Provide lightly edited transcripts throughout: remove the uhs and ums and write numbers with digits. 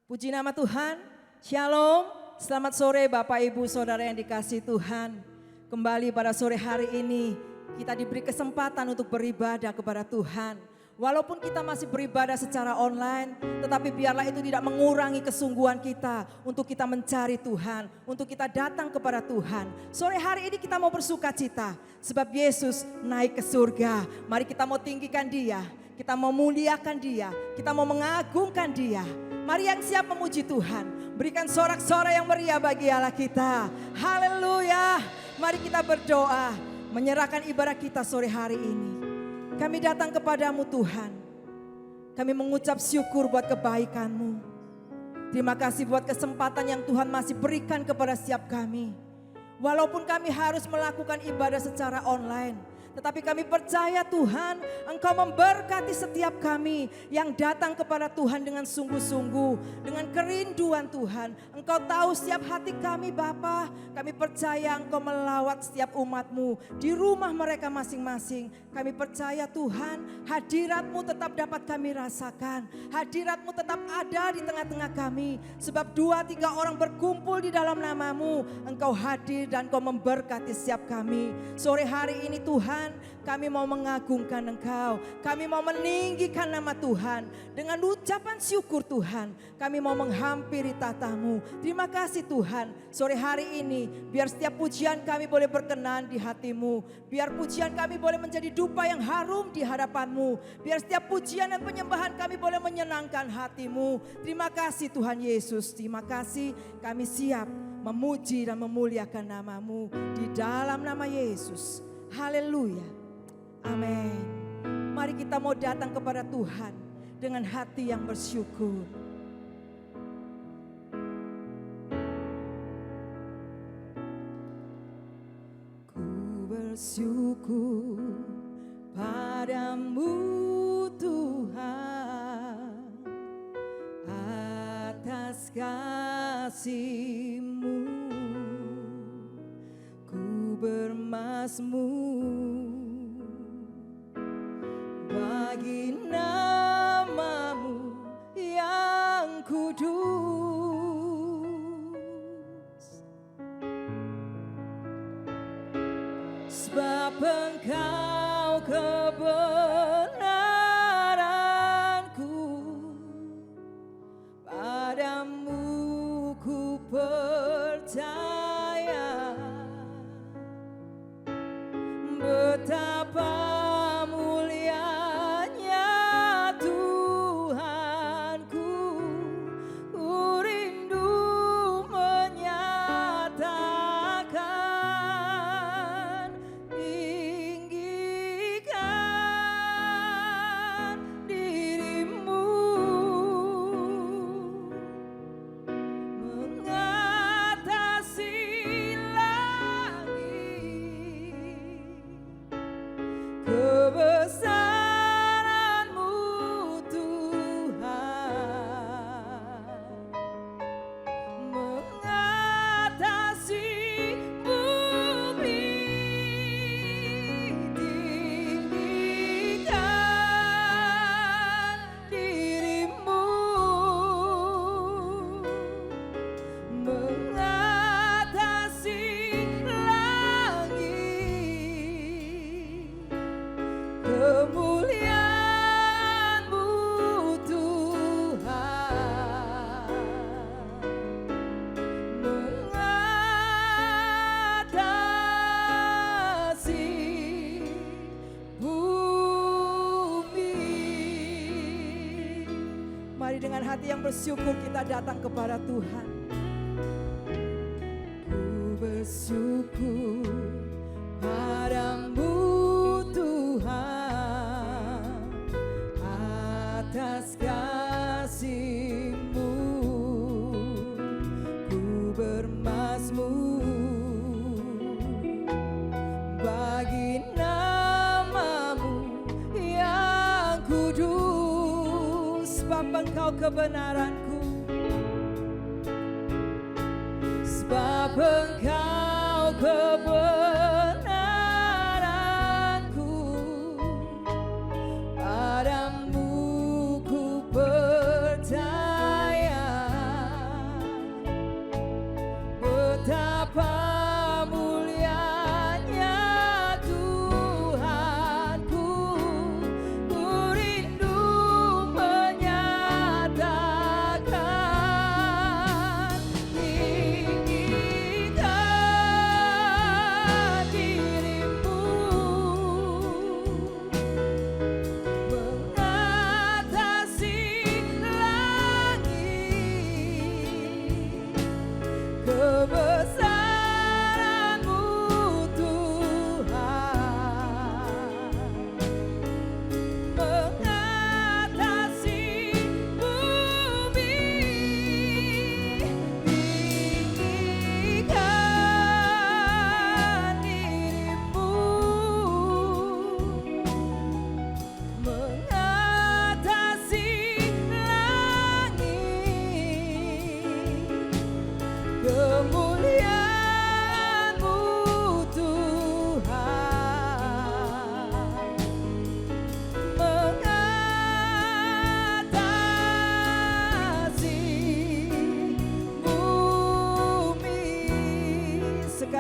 Puji nama Tuhan, Shalom, selamat sore Bapak Ibu Saudara yang dikasihi Tuhan. Kembali pada sore hari ini kita diberi kesempatan untuk beribadah kepada Tuhan. Walaupun kita masih beribadah secara online, tetapi biarlah itu tidak mengurangi kesungguhan kita untuk kita mencari Tuhan, untuk kita datang kepada Tuhan. Sore hari ini kita mau bersuka cita, sebab Yesus naik ke surga. Mari kita mau tinggikan Dia, kita mau muliakan Dia, kita mau mengagungkan Dia. Mari yang siap memuji Tuhan, berikan sorak-sorai yang meriah bagi Allah kita. Haleluya. Mari kita berdoa, menyerahkan ibadah kita sore hari ini. Kami datang kepadamu Tuhan. Kami mengucap syukur buat kebaikan-Mu. Terima kasih buat kesempatan yang Tuhan masih berikan kepada setiap kami. Walaupun kami harus melakukan ibadah secara online, tetapi kami percaya Tuhan, Engkau memberkati setiap kami yang datang kepada Tuhan dengan sungguh-sungguh, dengan kerinduan Tuhan. Engkau tahu setiap hati kami Bapa. Kami percaya Engkau melawat setiap umat-Mu di rumah mereka masing-masing. Kami percaya Tuhan, hadirat-Mu tetap dapat kami rasakan. Hadirat-Mu tetap ada di tengah-tengah kami. Sebab 2-3 orang berkumpul di dalam nama-Mu, Engkau hadir dan Engkau memberkati setiap kami. Sore hari ini Tuhan, kami mau mengagungkan Engkau. Kami mau meninggikan nama Tuhan. Dengan ucapan syukur Tuhan, kami mau menghampiri tata-Mu. Terima kasih Tuhan. Sore hari ini, biar setiap pujian kami boleh berkenan di hati-Mu. Biar pujian kami boleh menjadi dupa yang harum di hadapan-Mu. Biar setiap pujian dan penyembahan kami boleh menyenangkan hati-Mu. Terima kasih Tuhan Yesus. Terima kasih, kami siap memuji dan memuliakan nama-Mu di dalam nama Yesus. Haleluya. Amin. Mari kita mau datang kepada Tuhan dengan hati yang bersyukur. Ku bersyukur padamu Tuhan atas kasih-Mu. Ku bermasmur bagi nama-Mu yang kudus. Sebab Engkau kebenaranku, padamu ku percaya. Betapa mulianya Tuhanku, ku rindu menyatakan, tinggikan diri-Mu, mengatasi kebesaran-Mu Tuhan, mengatasi bumi. Tinggikan diri-Mu, mengatasi kemuliaan-Mu Tuhan, mengatasi bumi. Mari dengan hati yang bersyukur kita datang kepada Tuhan. Ku bersyukur padamu atas kasih-Mu. Ku bermasmur bagi nama-Mu yang kudus. Sebab Engkau kebenaranku, sebab Engkau kebenaranku, padamu ku percaya.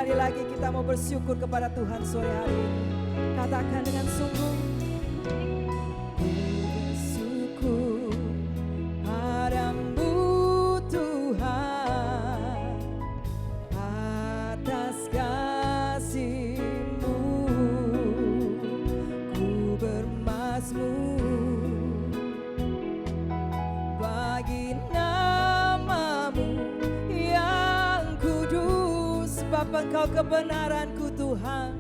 Sekali lagi kita mau bersyukur kepada Tuhan sore hari ini. Katakan dengan sungguh. Bersyukur padamu Tuhan atas kasih-Mu. Ku bermazmur bagi nama-Mu yang kudus. Sebab Engkau kebenaranku Tuhan.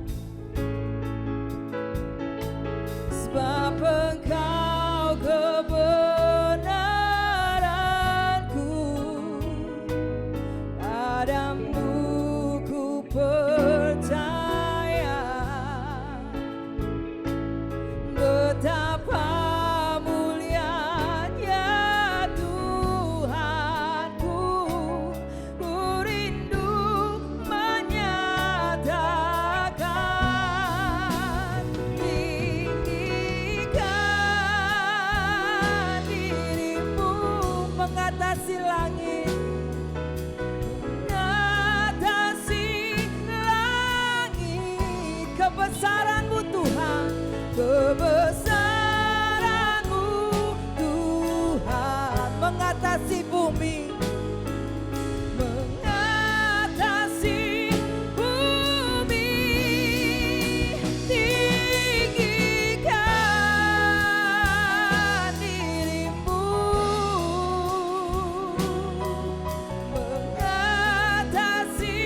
Sebab Engkau kebenaranku, padamu ku percaya. Betapa mulianya Tuhanku, ku rindu menyatakan. Tinggikan dirimu mengatasi langit, mengatasi langit. Kebesaran-Mu Tuhan, kebesaran-Mu Tuhan mengatasi bumi, mengatasi bumi. Tinggikan dirimu mengatasi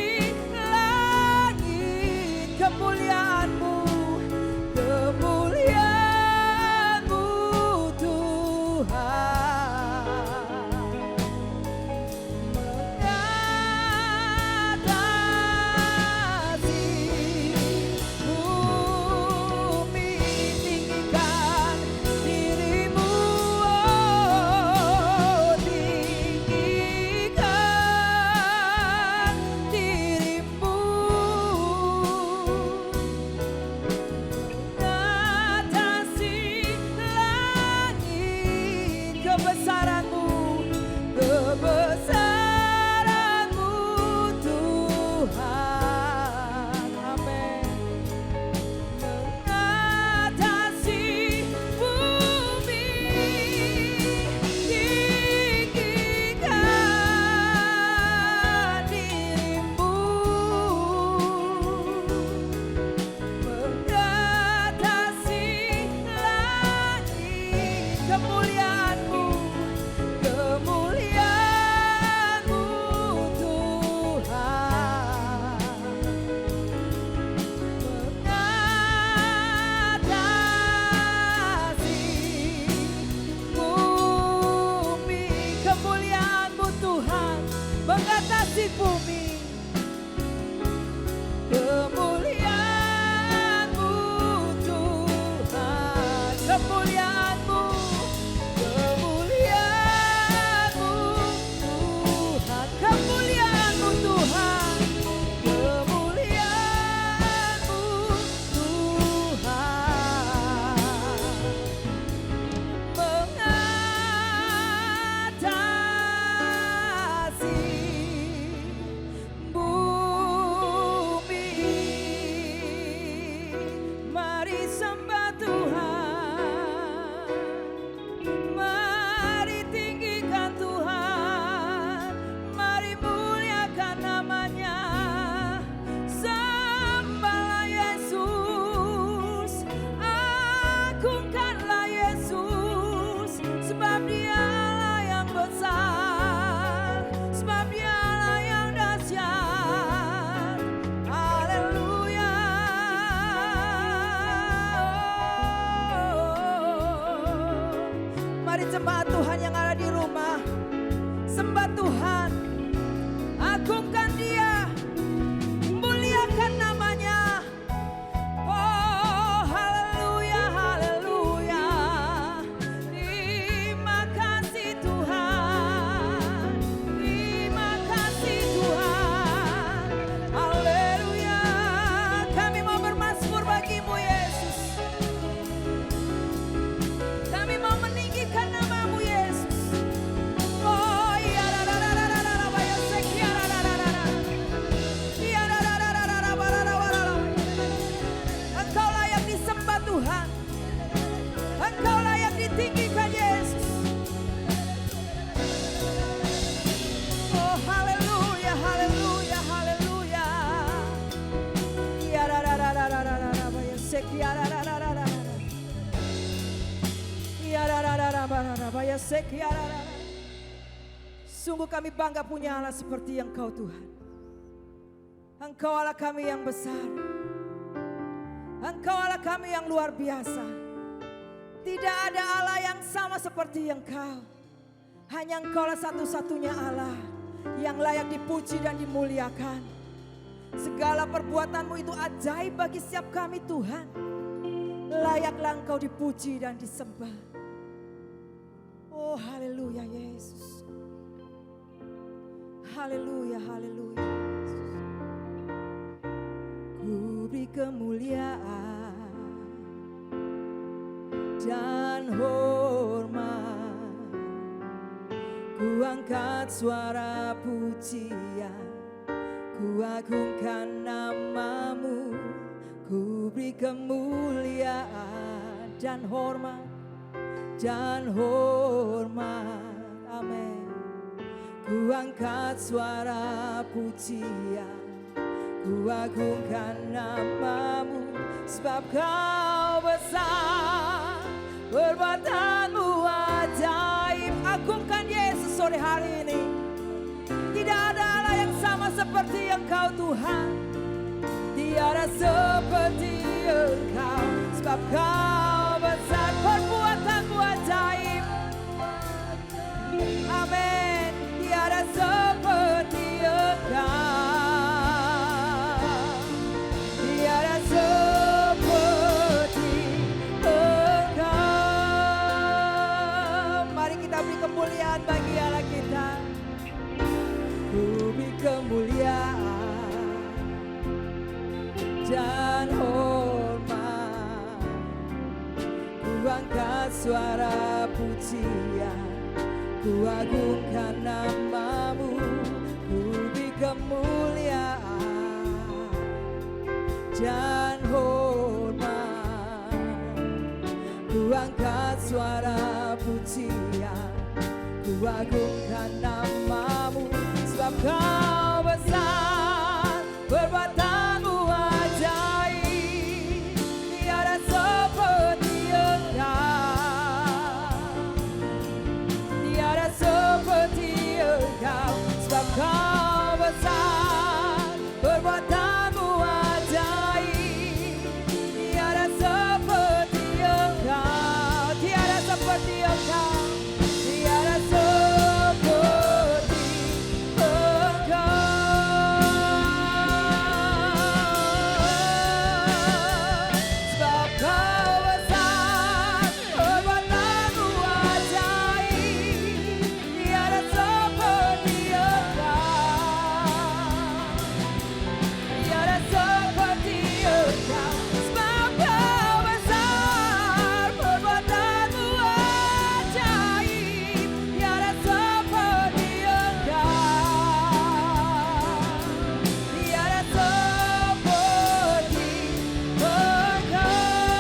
langit. Kemuliaan-Mu, kemuliaan-Mu Tuhan mengatasi bumi. Tinggikan dirimu, oh, tinggikan dirimu mengatasi langit. Kebesaran-Mu, kebesaran-Mu Tuhan. Amin. Mengatasi bumi. Tinggikan dirimu mengatasi langit. Kemuliaan-Mu, kemuliaan-Mu Tuhan mengatasi bumi. Kemuliaan-Mu Tuhan mengatasi bumi. Kemuliaan-Mu Tuhan, kemuliaan-Mu, kemuliaan-Mu Tuhan, kemuliaan-Mu Tuhan, kemuliaan-Mu Tuhan mengatasi bumi. Mari sembah Tuhan, mari tinggikan Tuhan, mari muliakan namanya. Sembahlah Yesus, agungkanlah Yesus, sebab Dialah yang besar, sebab Dialah yang dahsyat. Haleluya. Mari sembah Tuhan yang ada di rumah. Sembah Tuhan, agungkan Dia, muliakan namanya. Oh, haleluya, haleluya. Terima kasih Tuhan, terima kasih Tuhan. Haleluya. Kami mau bermazmur bagi-Mu Yesus. Kami mau meninggikan nama-Mu Yesus. Oh, iya, Sungguh kami bangga punya Allah seperti Engkau Tuhan. Engkau Allah kami yang besar. Engkau Allah kami yang luar biasa. Tidak ada Allah yang sama seperti Engkau. Hanya Engkau lah satu-satunya Allah yang layak dipuji dan dimuliakan. Segala perbuatanmu itu ajaib bagi setiap kami Tuhan. Layaklah Engkau dipuji dan disembah. Oh haleluya Yesus. Haleluya, haleluya. Ku beri kemuliaan dan hormat. Ku angkat suara pujian, ku agungkan namamu. Ku beri kemuliaan dan hormat, dan hormat. Amin. Ku angkat suara pujian, ku agungkan namamu. Sebab Kau besar, perbuatanmu ajaib. Agungkan Yesus sore hari ini. Tidak ada Allah yang sama seperti Engkau Tuhan. Tiada seperti Engkau. Sebab Kau besar, perbuatanmu ajaib. Amin. Tiada seperti Engkau. Tiada seperti Engkau. Mari kita beri kemuliaan bagi Allah kita. Ku beri kemuliaan dan hormat. Ku angkat suara pujian, ku agungkan namamu. Ku beri kemuliaan dan hormat. Ku angkat suara pujian, ku agungkan namamu. Sebab Kau besar, perbuatanmu ajaib. Tiada seperti Engkau. Tiada seperti Engkau. Sebab Kau besar, perbuatanmu ajaib. Tiada seperti Engkau. Tiada seperti Engkau. Tiada seperti Engkau. Sebab Kau besar, perbuatanmu ajaib. Tiada seperti Engkau. Tiada seperti Engkau. Sebab Kau besar, perbuatanmu ajaib. Tiada seperti Engkau. Tiada seperti Engkau.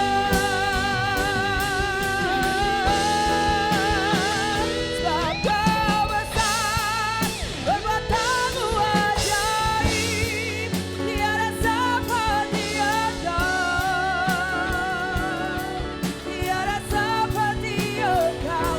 Sebab Kau besar, perbuatanmu ajaib. Tiada seperti Engkau. Tiada seperti Engkau. Sebab Kau besar, perbuatanmu ajaib. Tiada seperti Engkau. Tiada seperti Engkau.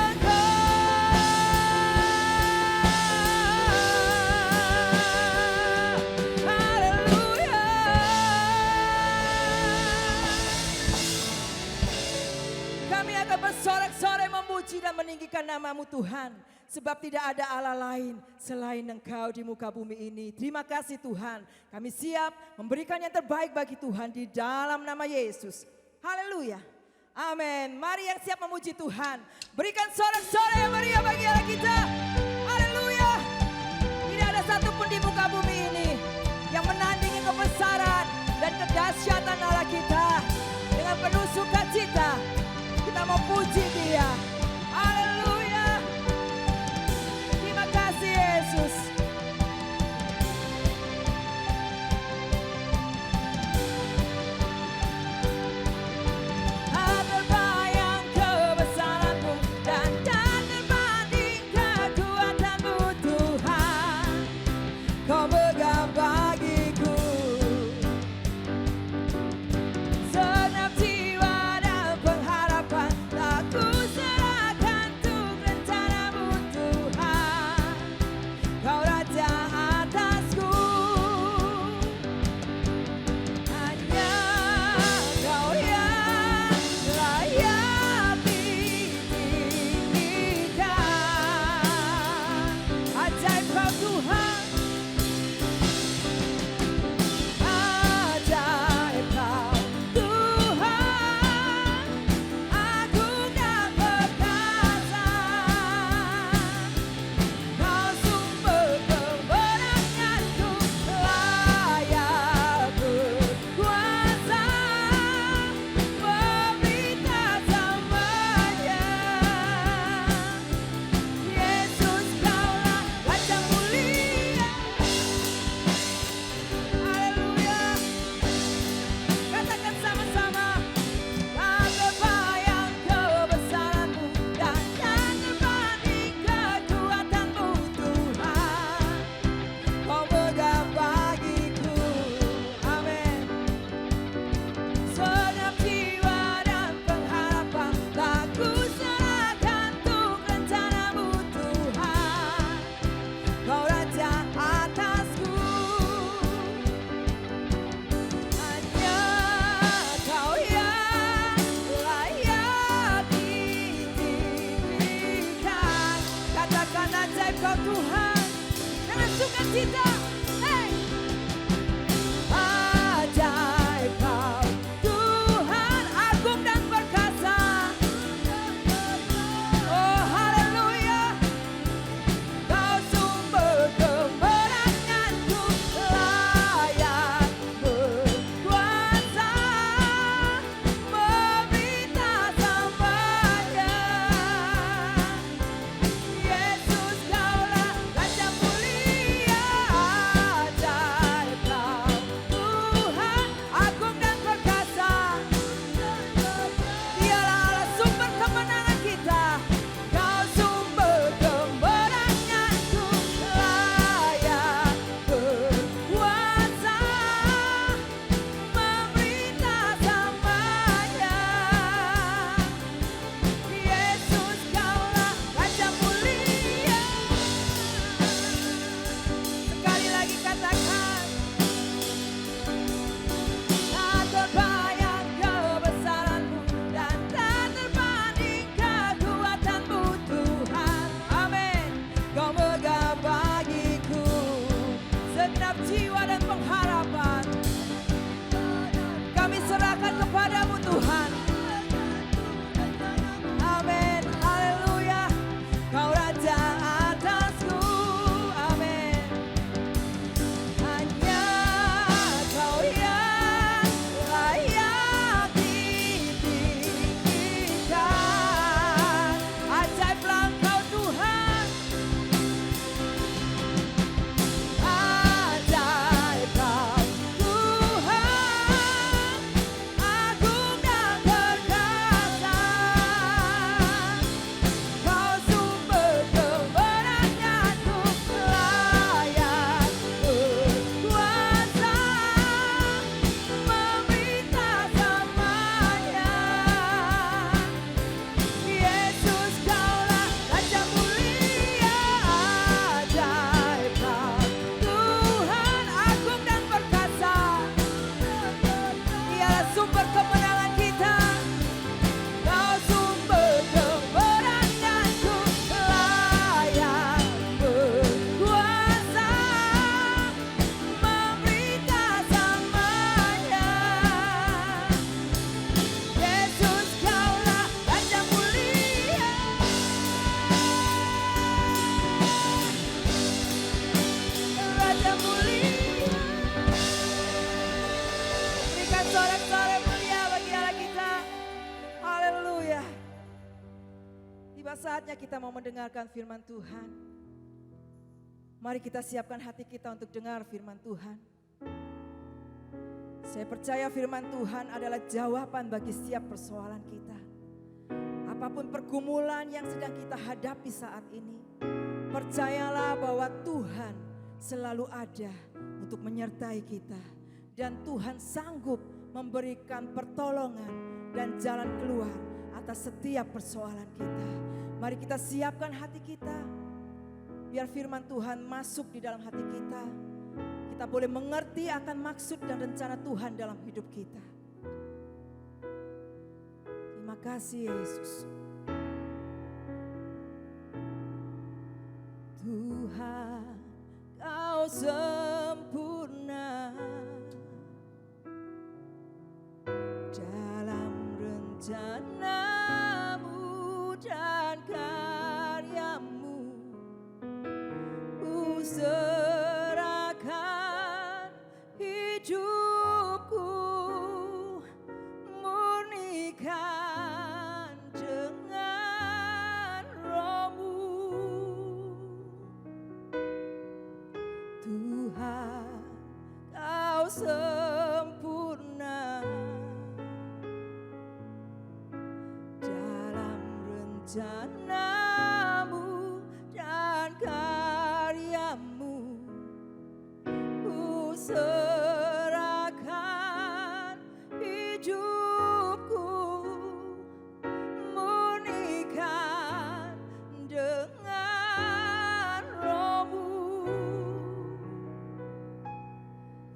Tiada seperti Engkau. Haleluya. Kami akan bersorak-sorai memuji dan meninggikan namamu Tuhan. Sebab tidak ada Allah lain selain Engkau di muka bumi ini. Terima kasih Tuhan. Kami siap memberikan yang terbaik bagi Tuhan di dalam nama Yesus. Haleluya. Amin. Mari yang siap memuji Tuhan. Berikan sorak-sorai yang meriah bagi Allah kita. Haleluya. Tidak ada satupun di muka bumi ini yang menandingi kebesaran dan kedahsyatan Allah kita. Dengan penuh sukacita sukacita. Hey. Ajaib Kau Tuhan, agung dan perkasa. Oh haleluya. Kau sumber kemenanganku, layak berkuasa, memerintah semuanya. Yesus Kaulah Raja mulia, ajaib Kau Tuhan, agung dan perkasa. Dialah Allah sumber kemenangan kita. Kau sumber kemenanganku, layak berkuasa, memerintah semuanya. Yesus Kaulah Raja mulia. Sekali lagi katakan, tak terbayang kebesaran-Mu dan tak terbanding kekuatan-Mu Tuhan. Amin. Kau megah bagiku segenap jiwa dan pengharapan. Kami serahkan kepadamu Tuhan. Amin. Haleluya. Kau Raja atasku. Amin. Hanya Kau yang layak ditinggikan. Ajaiblah Engkau Tuhan. Ajaib Kau Tuhan, agung dan perkasa. Kau sumber kemenanganku, layak berkuasa, memerintah semuanya. Yesus Kaulah Raja mulia, ajaib Kau Tuhan, agung dan perkasa. Dialah sumber kemenangan kita. Kau sumber kemenanganku, layak berkuasa, memerintah semuanya. Yesus Kaulah Raja mulia. Raja mulia. Berikan sorak-sorai mulia bagi Allah kita. Haleluya. Tiba saatnya kita mau mendengarkan firman Tuhan. Mari kita siapkan hati kita untuk dengar firman Tuhan. Saya percaya firman Tuhan adalah jawaban bagi setiap persoalan kita. Apapun pergumulan yang sedang kita hadapi saat ini, percayalah bahwa Tuhan selalu ada untuk menyertai kita. Dan Tuhan sanggup memberikan pertolongan dan jalan keluar atas setiap persoalan kita. Mari kita siapkan hati kita, biar firman Tuhan masuk di dalam hati kita. Kita boleh mengerti akan maksud dan rencana Tuhan dalam hidup kita. Terima kasih Yesus. Tuhan, Kau sempurna dalam rencana-Mu dan karya-Mu. Ku serahkan hidupku, murnikan dengan Roh-Mu. Tuhan, Kau sempurna dalam rencana-Mu dan karya-Mu. Ku serahkan hidupku, murnikan dengan Roh-Mu.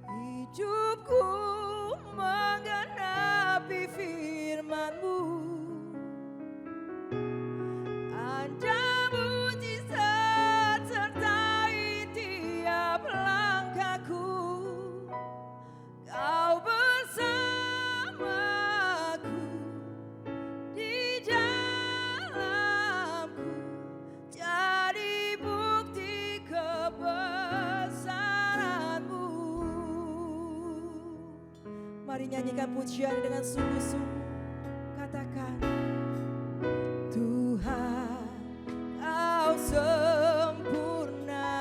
Hidupku menggenapi firman-Mu. Ada mujizat sertai tiap Mari nyanyikan pujian dengan sungguh-sungguh. Katakan, Tuhan Kau sempurna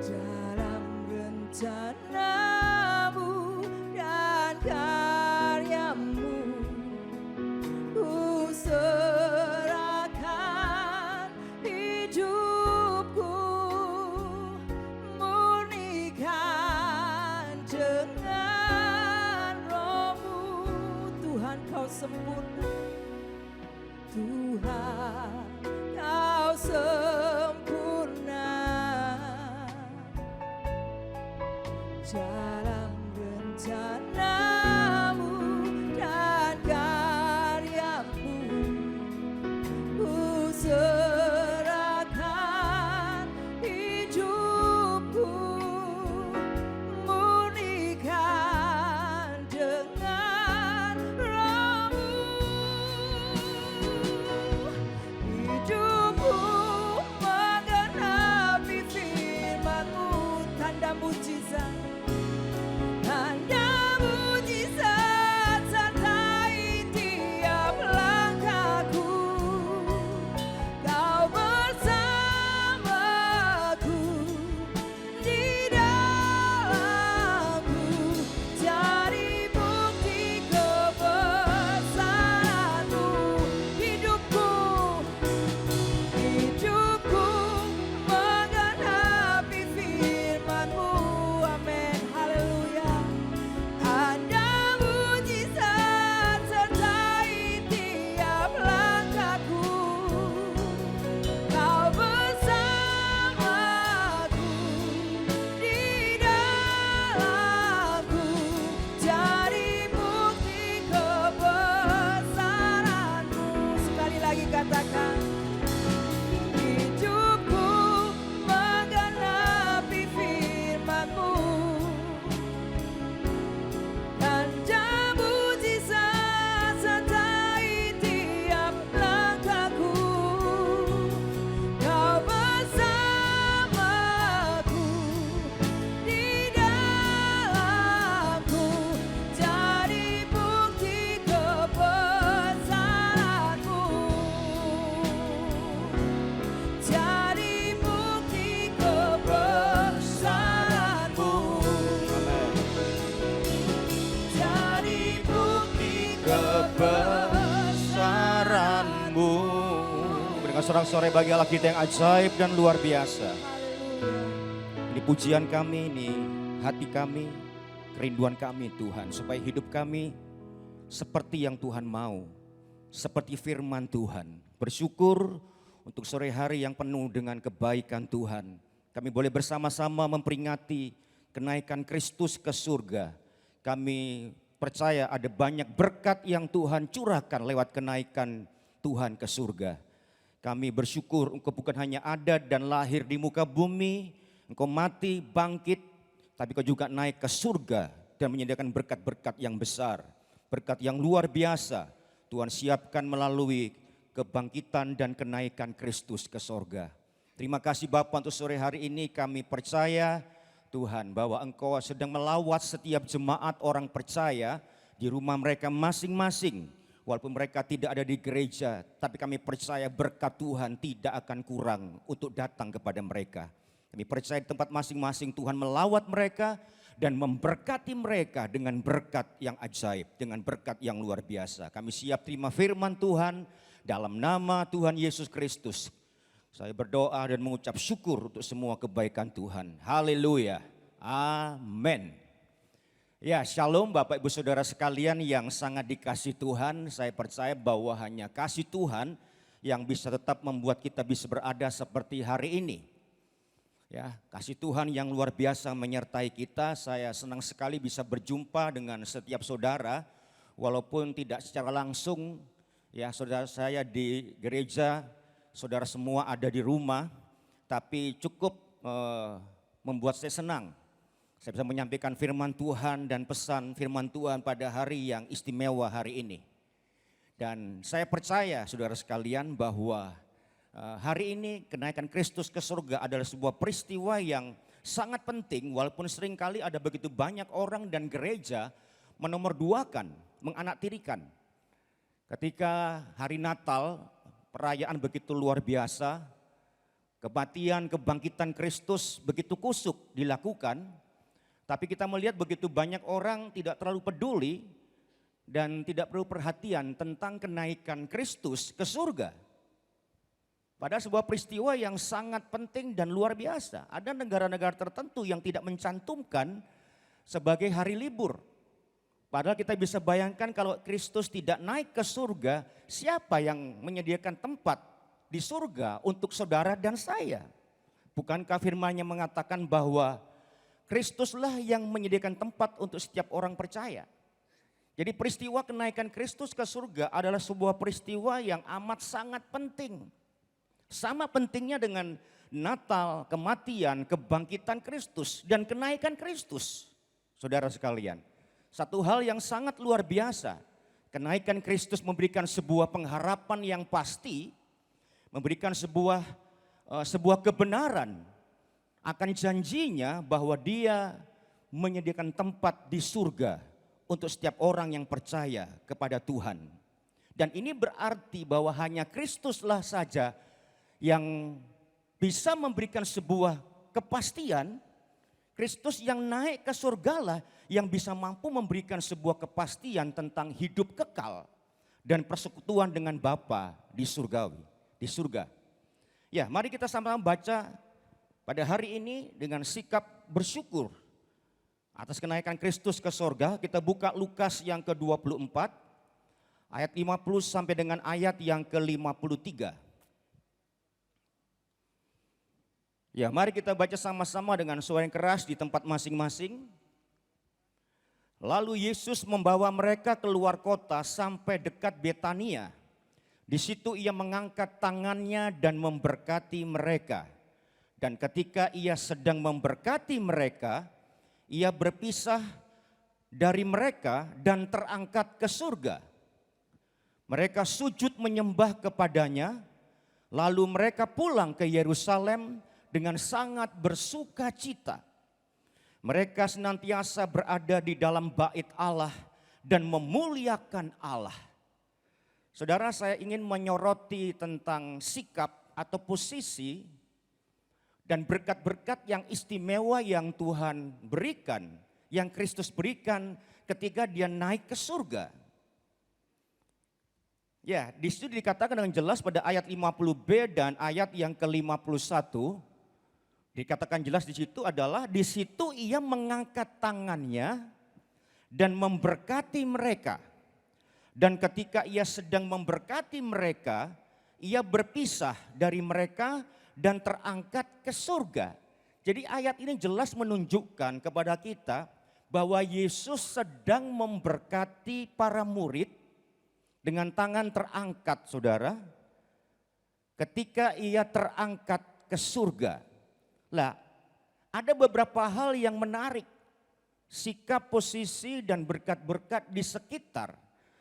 dalam rencana-Mu dan karya-Mu. Ku serahkan hidupku, murnikan dengan Roh-Mu. Tuhan Kau sempurna, Tuhan Kau sempurna dalam rencana-Mu dan karya-Mu. Ku serahkan hidupku, murnikan dengan Roh-Mu. Hidupku menggenapi firman-Mu, tanda mujizat. Tanda mujizat sertai tiap langkahku. Kau bersamaku di dalamku, jadi bukti kebesaran-Mu. Hidupku menggenapi firman-Mu. Amin, haleluya. Ada mujizat sertai tiap langkahku. Kau bersamaku di dalamku, jadi bukti kebesaran-Mu. Sekali lagi katakan, hidupku menggenapi firman-Mu. Tanda mujizat sertai tiap langkahku. Kau bersamaku di dalamku, jadi bukti kebesaran-Mu. Jadi bukti kebesaran-Mu. Jadi bukti kebesaran-Mu. Berikan sorak-sorai bagi Allah kita yang ajaib dan luar biasa. Ini pujian kami, ini hati kami, kerinduan kami Tuhan. Supaya hidup kami seperti yang Tuhan mau, seperti firman Tuhan. Bersyukur untuk sore hari yang penuh dengan kebaikan Tuhan. Kami boleh bersama-sama memperingati kenaikan Kristus ke surga. Kami percaya ada banyak berkat yang Tuhan curahkan lewat kenaikan Tuhan ke surga. Kami bersyukur Engkau bukan hanya ada dan lahir di muka bumi, Engkau mati, bangkit, tapi Engkau juga naik ke surga dan menyediakan berkat-berkat yang besar, berkat yang luar biasa. Tuhan siapkan melalui kebangkitan dan kenaikan Kristus ke surga. Terima kasih Bapa untuk sore hari ini. Kami percaya Tuhan bahwa Engkau sedang melawat setiap jemaat orang percaya di rumah mereka masing-masing. Walaupun mereka tidak ada di gereja, tapi kami percaya berkat Tuhan tidak akan kurang untuk datang kepada mereka. Kami percaya di tempat masing-masing Tuhan melawat mereka dan memberkati mereka dengan berkat yang ajaib, dengan berkat yang luar biasa. Kami siap terima firman Tuhan dalam nama Tuhan Yesus Kristus. Saya berdoa dan mengucap syukur untuk semua kebaikan Tuhan. Haleluya. Amin. Ya, shalom Bapak Ibu Saudara sekalian yang sangat dikasih Tuhan. Saya percaya bahwa hanya kasih Tuhan yang bisa tetap membuat kita bisa berada seperti hari ini. Ya, kasih Tuhan yang luar biasa menyertai kita. Saya senang sekali bisa berjumpa dengan setiap saudara, walaupun tidak secara langsung. Ya, saudara saya di gereja, saudara semua ada di rumah, tapi cukup membuat saya senang. Saya bisa menyampaikan firman Tuhan dan pesan firman Tuhan pada hari yang istimewa hari ini. Dan saya percaya saudara sekalian bahwa hari ini kenaikan Kristus ke surga adalah sebuah peristiwa yang sangat penting walaupun seringkali ada begitu banyak orang dan gereja menomorduakan, menganaktirikan. Ketika hari Natal, perayaan begitu luar biasa, kematian, kebangkitan Kristus begitu kusuk dilakukan, tapi kita melihat begitu banyak orang tidak terlalu peduli dan tidak perlu perhatian tentang kenaikan Kristus ke surga. Padahal sebuah peristiwa yang sangat penting dan luar biasa. Ada negara-negara tertentu yang tidak mencantumkan sebagai hari libur. Padahal kita bisa bayangkan kalau Kristus tidak naik ke surga, siapa yang menyediakan tempat di surga untuk saudara dan saya? Bukankah firman-Nya mengatakan bahwa Kristuslah yang menyediakan tempat untuk setiap orang percaya? Jadi peristiwa kenaikan Kristus ke surga adalah sebuah peristiwa yang amat sangat penting. Sama pentingnya dengan Natal, kematian, kebangkitan Kristus, dan kenaikan Kristus. Saudara sekalian, satu hal yang sangat luar biasa. Kenaikan Kristus memberikan sebuah pengharapan yang pasti, memberikan sebuah kebenaran akan janjinya bahwa Dia menyediakan tempat di surga untuk setiap orang yang percaya kepada Tuhan. Dan ini berarti bahwa hanya Kristuslah saja yang bisa memberikan sebuah kepastian. Kristus yang naik ke surgalah yang bisa mampu memberikan sebuah kepastian tentang hidup kekal dan persekutuan dengan Bapa di surga. Ya, mari kita sama-sama baca pada hari ini dengan sikap bersyukur atas kenaikan Kristus ke surga. Kita buka Lukas yang ke-24 ayat 50 sampai dengan ayat yang ke-53. Ya, mari kita baca sama-sama dengan suara yang keras di tempat masing-masing. Lalu Yesus membawa mereka keluar kota sampai dekat Betania. Di situ Ia mengangkat tangannya dan memberkati mereka. Dan ketika Ia sedang memberkati mereka, Ia berpisah dari mereka dan terangkat ke surga. Mereka sujud menyembah kepadanya, lalu mereka pulang ke Yerusalem dengan sangat bersuka cita. Mereka senantiasa berada di dalam bait Allah dan memuliakan Allah. Saudara, saya ingin menyoroti tentang sikap atau posisi dan berkat-berkat yang istimewa yang Tuhan berikan, yang Kristus berikan ketika Dia naik ke surga. Ya, di situ dikatakan dengan jelas pada ayat 50b dan ayat yang ke-51. Dikatakan jelas di situ adalah di situ Ia mengangkat tangannya dan memberkati mereka. Dan ketika Ia sedang memberkati mereka, Ia berpisah dari mereka dan terangkat ke surga. Jadi ayat ini jelas menunjukkan kepada kita bahwa Yesus sedang memberkati para murid dengan tangan terangkat, saudara. Ketika Ia terangkat ke surga. Lah, ada beberapa hal yang menarik, sikap, posisi, dan berkat-berkat di sekitar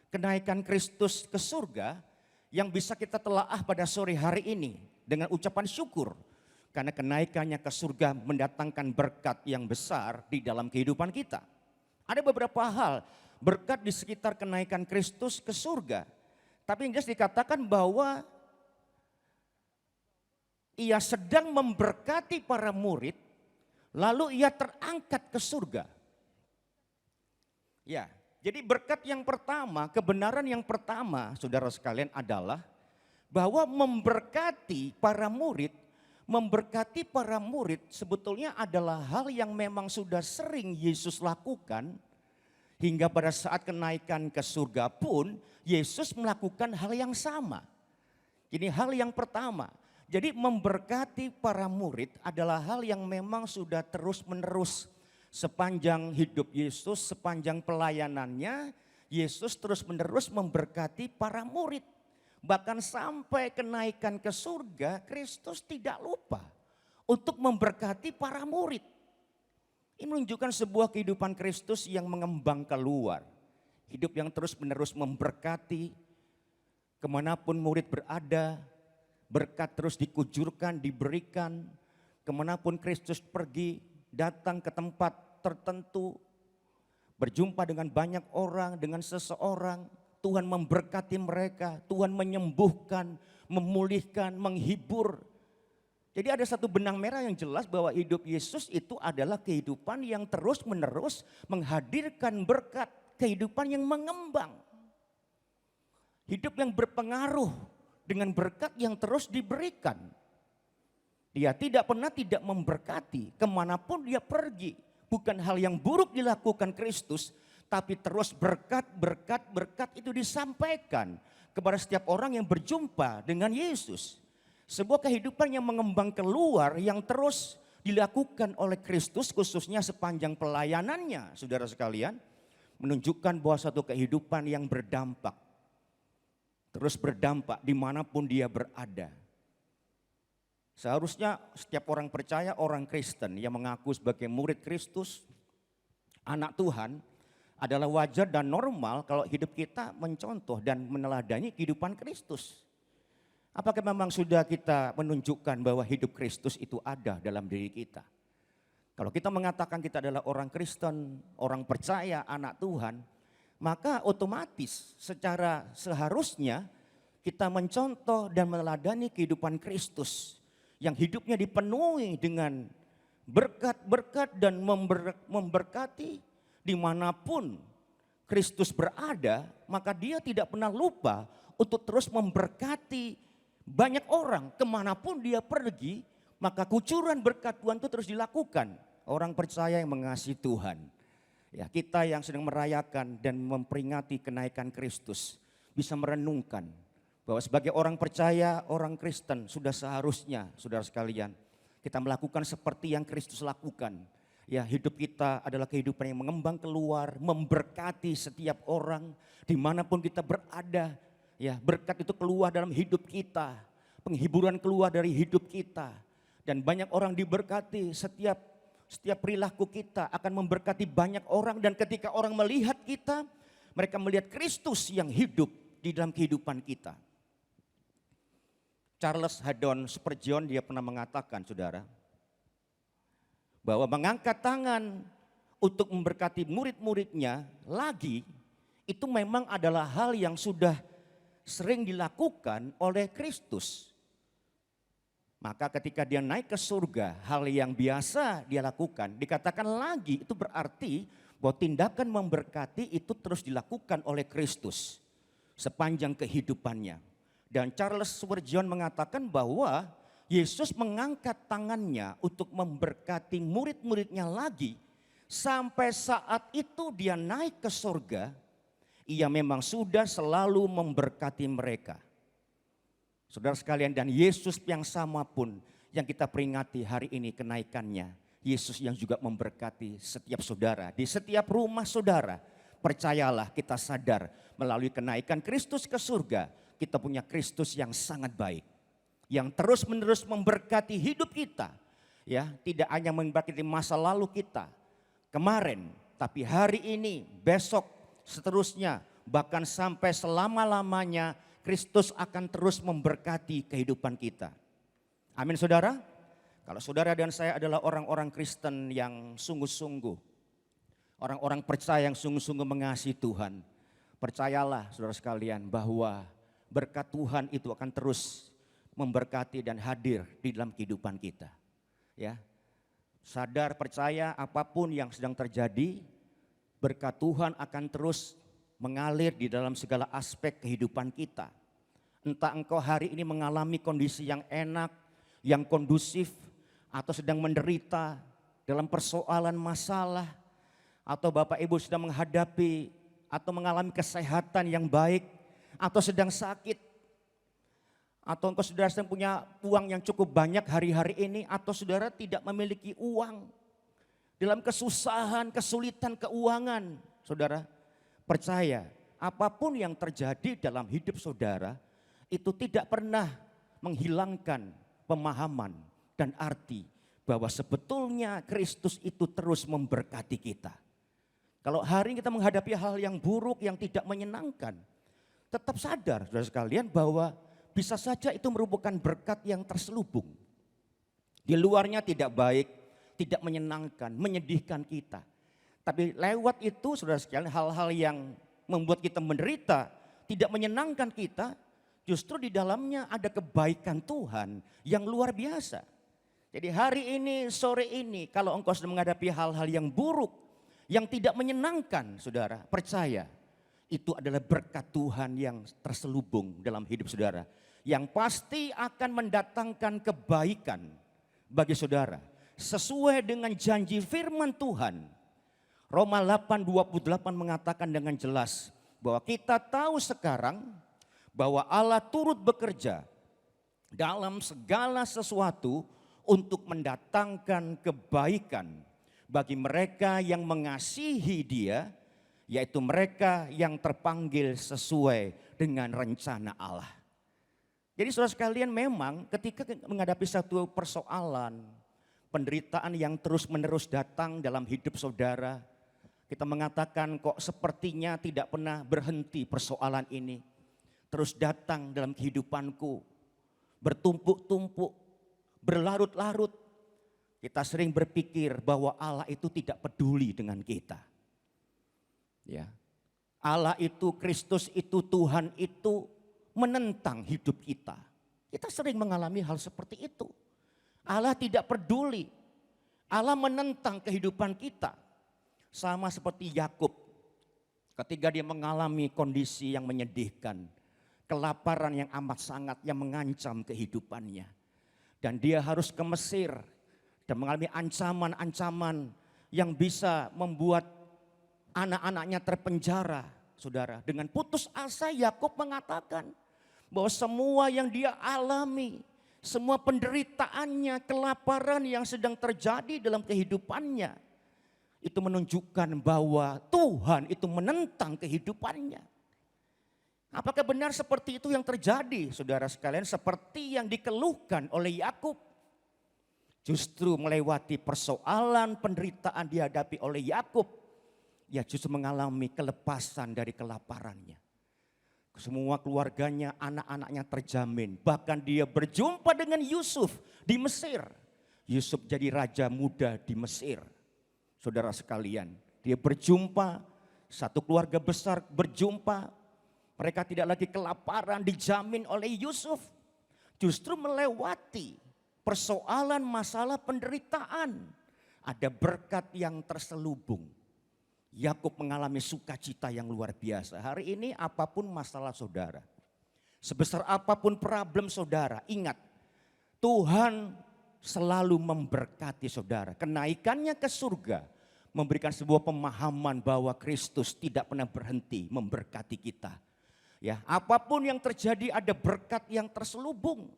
kenaikan Kristus ke surga yang bisa kita telaah pada sore hari ini dengan ucapan syukur. Karena kenaikannya ke surga mendatangkan berkat yang besar di dalam kehidupan kita. Ada beberapa hal, berkat di sekitar kenaikan Kristus ke surga. Tapi yang jelas dikatakan bahwa Ia sedang memberkati para murid, lalu Ia terangkat ke surga. Ya, jadi berkat yang pertama, kebenaran yang pertama, saudara sekalian adalah bahwa memberkati para murid sebetulnya adalah hal yang memang sudah sering Yesus lakukan. Hingga pada saat kenaikan ke surga pun Yesus melakukan hal yang sama. Ini hal yang pertama. Jadi memberkati para murid adalah hal yang memang sudah terus-menerus sepanjang hidup Yesus, sepanjang pelayanannya, Yesus terus-menerus memberkati para murid. Bahkan sampai kenaikan ke surga, Kristus tidak lupa untuk memberkati para murid. Ini menunjukkan sebuah kehidupan Kristus yang mengembang keluar. Hidup yang terus-menerus memberkati kemanapun murid berada. Berkat terus dikujurkan, diberikan, kemanapun Kristus pergi, datang ke tempat tertentu, berjumpa dengan banyak orang, dengan seseorang, Tuhan memberkati mereka, Tuhan menyembuhkan, memulihkan, menghibur. Jadi ada satu benang merah yang jelas bahwa hidup Yesus itu adalah kehidupan yang terus-menerus menghadirkan berkat, kehidupan yang mengembang. Hidup yang berpengaruh dengan berkat yang terus diberikan. Dia tidak pernah tidak memberkati kemanapun dia pergi. Bukan hal yang buruk dilakukan Kristus, tapi terus berkat itu disampaikan kepada setiap orang yang berjumpa dengan Yesus. Sebuah kehidupan yang mengembang keluar yang terus dilakukan oleh Kristus khususnya sepanjang pelayanannya, saudara sekalian, menunjukkan bahwa satu kehidupan yang berdampak. Terus berdampak dimanapun dia berada. Seharusnya setiap orang percaya, orang Kristen yang mengaku sebagai murid Kristus, anak Tuhan, adalah wajar dan normal kalau hidup kita mencontoh dan meneladani kehidupan Kristus. Apakah memang sudah kita menunjukkan bahwa hidup Kristus itu ada dalam diri kita? Kalau kita mengatakan kita adalah orang Kristen, orang percaya, anak Tuhan, maka otomatis secara seharusnya kita mencontoh dan meneladani kehidupan Kristus yang hidupnya dipenuhi dengan berkat-berkat dan memberkati dimanapun Kristus berada, maka dia tidak pernah lupa untuk terus memberkati banyak orang kemanapun dia pergi, maka kucuran berkat Tuhan itu terus dilakukan. Orang percaya yang mengasihi Tuhan. Ya, kita yang sedang merayakan dan memperingati kenaikan Kristus bisa merenungkan bahwa sebagai orang percaya, orang Kristen sudah seharusnya, saudara sekalian, kita melakukan seperti yang Kristus lakukan. Ya, hidup kita adalah kehidupan yang mengembang keluar, memberkati setiap orang dimanapun kita berada. Ya, berkat itu keluar dalam hidup kita, penghiburan keluar dari hidup kita, dan banyak orang diberkati. Setiap perilaku kita akan memberkati banyak orang, dan ketika orang melihat kita, mereka melihat Kristus yang hidup di dalam kehidupan kita. Charles Haddon Spurgeon dia pernah mengatakan, saudara, bahwa mengangkat tangan untuk memberkati murid-muridnya lagi itu memang adalah hal yang sudah sering dilakukan oleh Kristus. Maka ketika dia naik ke surga, hal yang biasa dia lakukan, dikatakan lagi itu berarti bahwa tindakan memberkati itu terus dilakukan oleh Kristus sepanjang kehidupannya. Dan Charles Spurgeon mengatakan bahwa Yesus mengangkat tangannya untuk memberkati murid-muridnya lagi sampai saat itu dia naik ke surga. Ia memang sudah selalu memberkati mereka. Saudara sekalian, dan Yesus yang sama pun yang kita peringati hari ini kenaikannya. Yesus yang juga memberkati setiap saudara, di setiap rumah saudara. Percayalah, kita sadar melalui kenaikan Kristus ke surga, kita punya Kristus yang sangat baik. Yang terus-menerus memberkati hidup kita. Ya, tidak hanya memberkati masa lalu kita, kemarin, tapi hari ini, besok, seterusnya, bahkan sampai selama-lamanya Kristus akan terus memberkati kehidupan kita. Amin, saudara. Kalau saudara dan saya adalah orang-orang Kristen yang sungguh-sungguh, orang-orang percaya yang sungguh-sungguh mengasihi Tuhan, percayalah saudara sekalian bahwa berkat Tuhan itu akan terus memberkati dan hadir di dalam kehidupan kita. Ya, sadar, percaya apapun yang sedang terjadi, berkat Tuhan akan terus mengalir di dalam segala aspek kehidupan kita. Entah engkau hari ini mengalami kondisi yang enak, yang kondusif, atau sedang menderita dalam persoalan masalah, atau Bapak Ibu sedang menghadapi atau mengalami kesehatan yang baik, atau sedang sakit, atau engkau saudara sedang punya uang yang cukup banyak hari-hari ini, atau saudara tidak memiliki uang, dalam kesusahan, kesulitan keuangan, saudara, percaya apapun yang terjadi dalam hidup saudara itu tidak pernah menghilangkan pemahaman dan arti bahwa sebetulnya Kristus itu terus memberkati kita. Kalau hari ini kita menghadapi hal yang buruk, yang tidak menyenangkan, tetap sadar saudara sekalian bahwa bisa saja itu merupakan berkat yang terselubung. Di luarnya tidak baik, tidak menyenangkan, menyedihkan kita. Tapi lewat itu saudara sekalian, hal-hal yang membuat kita menderita, tidak menyenangkan kita, justru di dalamnya ada kebaikan Tuhan yang luar biasa. Jadi hari ini, sore ini, kalau engkau sedang menghadapi hal-hal yang buruk, yang tidak menyenangkan, saudara, percaya. Itu adalah berkat Tuhan yang terselubung dalam hidup saudara. Yang pasti akan mendatangkan kebaikan bagi saudara. Sesuai dengan janji firman Tuhan. Roma 8:28 mengatakan dengan jelas bahwa kita tahu sekarang bahwa Allah turut bekerja dalam segala sesuatu untuk mendatangkan kebaikan bagi mereka yang mengasihi Dia, yaitu mereka yang terpanggil sesuai dengan rencana Allah. Jadi saudara sekalian, memang ketika menghadapi satu persoalan, penderitaan yang terus-menerus datang dalam hidup saudara, kita mengatakan kok sepertinya tidak pernah berhenti persoalan ini. Terus datang dalam kehidupanku, bertumpuk-tumpuk, berlarut-larut. Kita sering berpikir bahwa Allah itu tidak peduli dengan kita. Ya, Allah itu, Kristus itu, Tuhan itu menentang hidup kita. Kita sering mengalami hal seperti itu. Allah tidak peduli. Allah menentang kehidupan kita. Sama seperti Yakub ketika dia mengalami kondisi yang menyedihkan. Kelaparan yang amat sangat yang mengancam kehidupannya. Dan dia harus ke Mesir dan mengalami ancaman-ancaman yang bisa membuat anak-anaknya terpenjara, saudara. Dengan putus asa Yakub mengatakan bahwa semua yang dia alami, semua penderitaannya, kelaparan yang sedang terjadi dalam kehidupannya, itu menunjukkan bahwa Tuhan itu menentang kehidupannya. Apakah benar seperti itu yang terjadi, saudara sekalian? Seperti yang dikeluhkan oleh Yakub. Justru melewati persoalan penderitaan dihadapi oleh Yakub, ia justru mengalami kelepasan dari kelaparannya. Semua keluarganya, anak-anaknya terjamin. Bahkan dia berjumpa dengan Yusuf di Mesir. Yusuf jadi raja muda di Mesir. Saudara sekalian, dia berjumpa, satu keluarga besar berjumpa. Mereka tidak lagi kelaparan, dijamin oleh Yusuf. Justru melewati persoalan masalah penderitaan. Ada berkat yang terselubung. Yakub mengalami sukacita yang luar biasa. Hari ini apapun masalah saudara, sebesar apapun problem saudara, ingat Tuhan selalu memberkati saudara. Kenaikannya ke surga memberikan sebuah pemahaman bahwa Kristus tidak pernah berhenti memberkati kita. Ya, apapun yang terjadi ada berkat yang terselubung.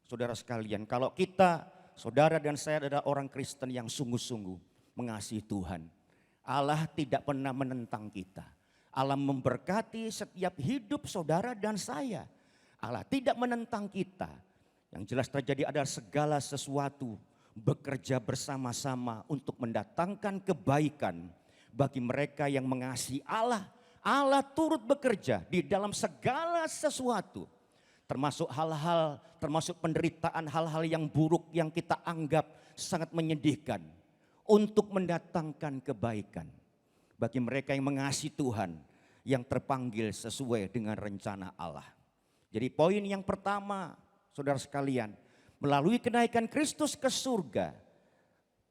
Saudara sekalian, kalau kita, saudara dan saya adalah orang Kristen yang sungguh-sungguh mengasihi Tuhan, Allah tidak pernah menentang kita. Allah memberkati setiap hidup saudara dan saya. Allah tidak menentang kita. Yang jelas terjadi adalah segala sesuatu bekerja bersama-sama untuk mendatangkan kebaikan bagi mereka yang mengasihi Allah. Allah turut bekerja di dalam segala sesuatu. Termasuk hal-hal, termasuk penderitaan, hal-hal yang buruk yang kita anggap sangat menyedihkan. Untuk mendatangkan kebaikan bagi mereka yang mengasihi Tuhan, yang terpanggil sesuai dengan rencana Allah. Jadi poin yang pertama, saudara sekalian, melalui kenaikan Kristus ke surga,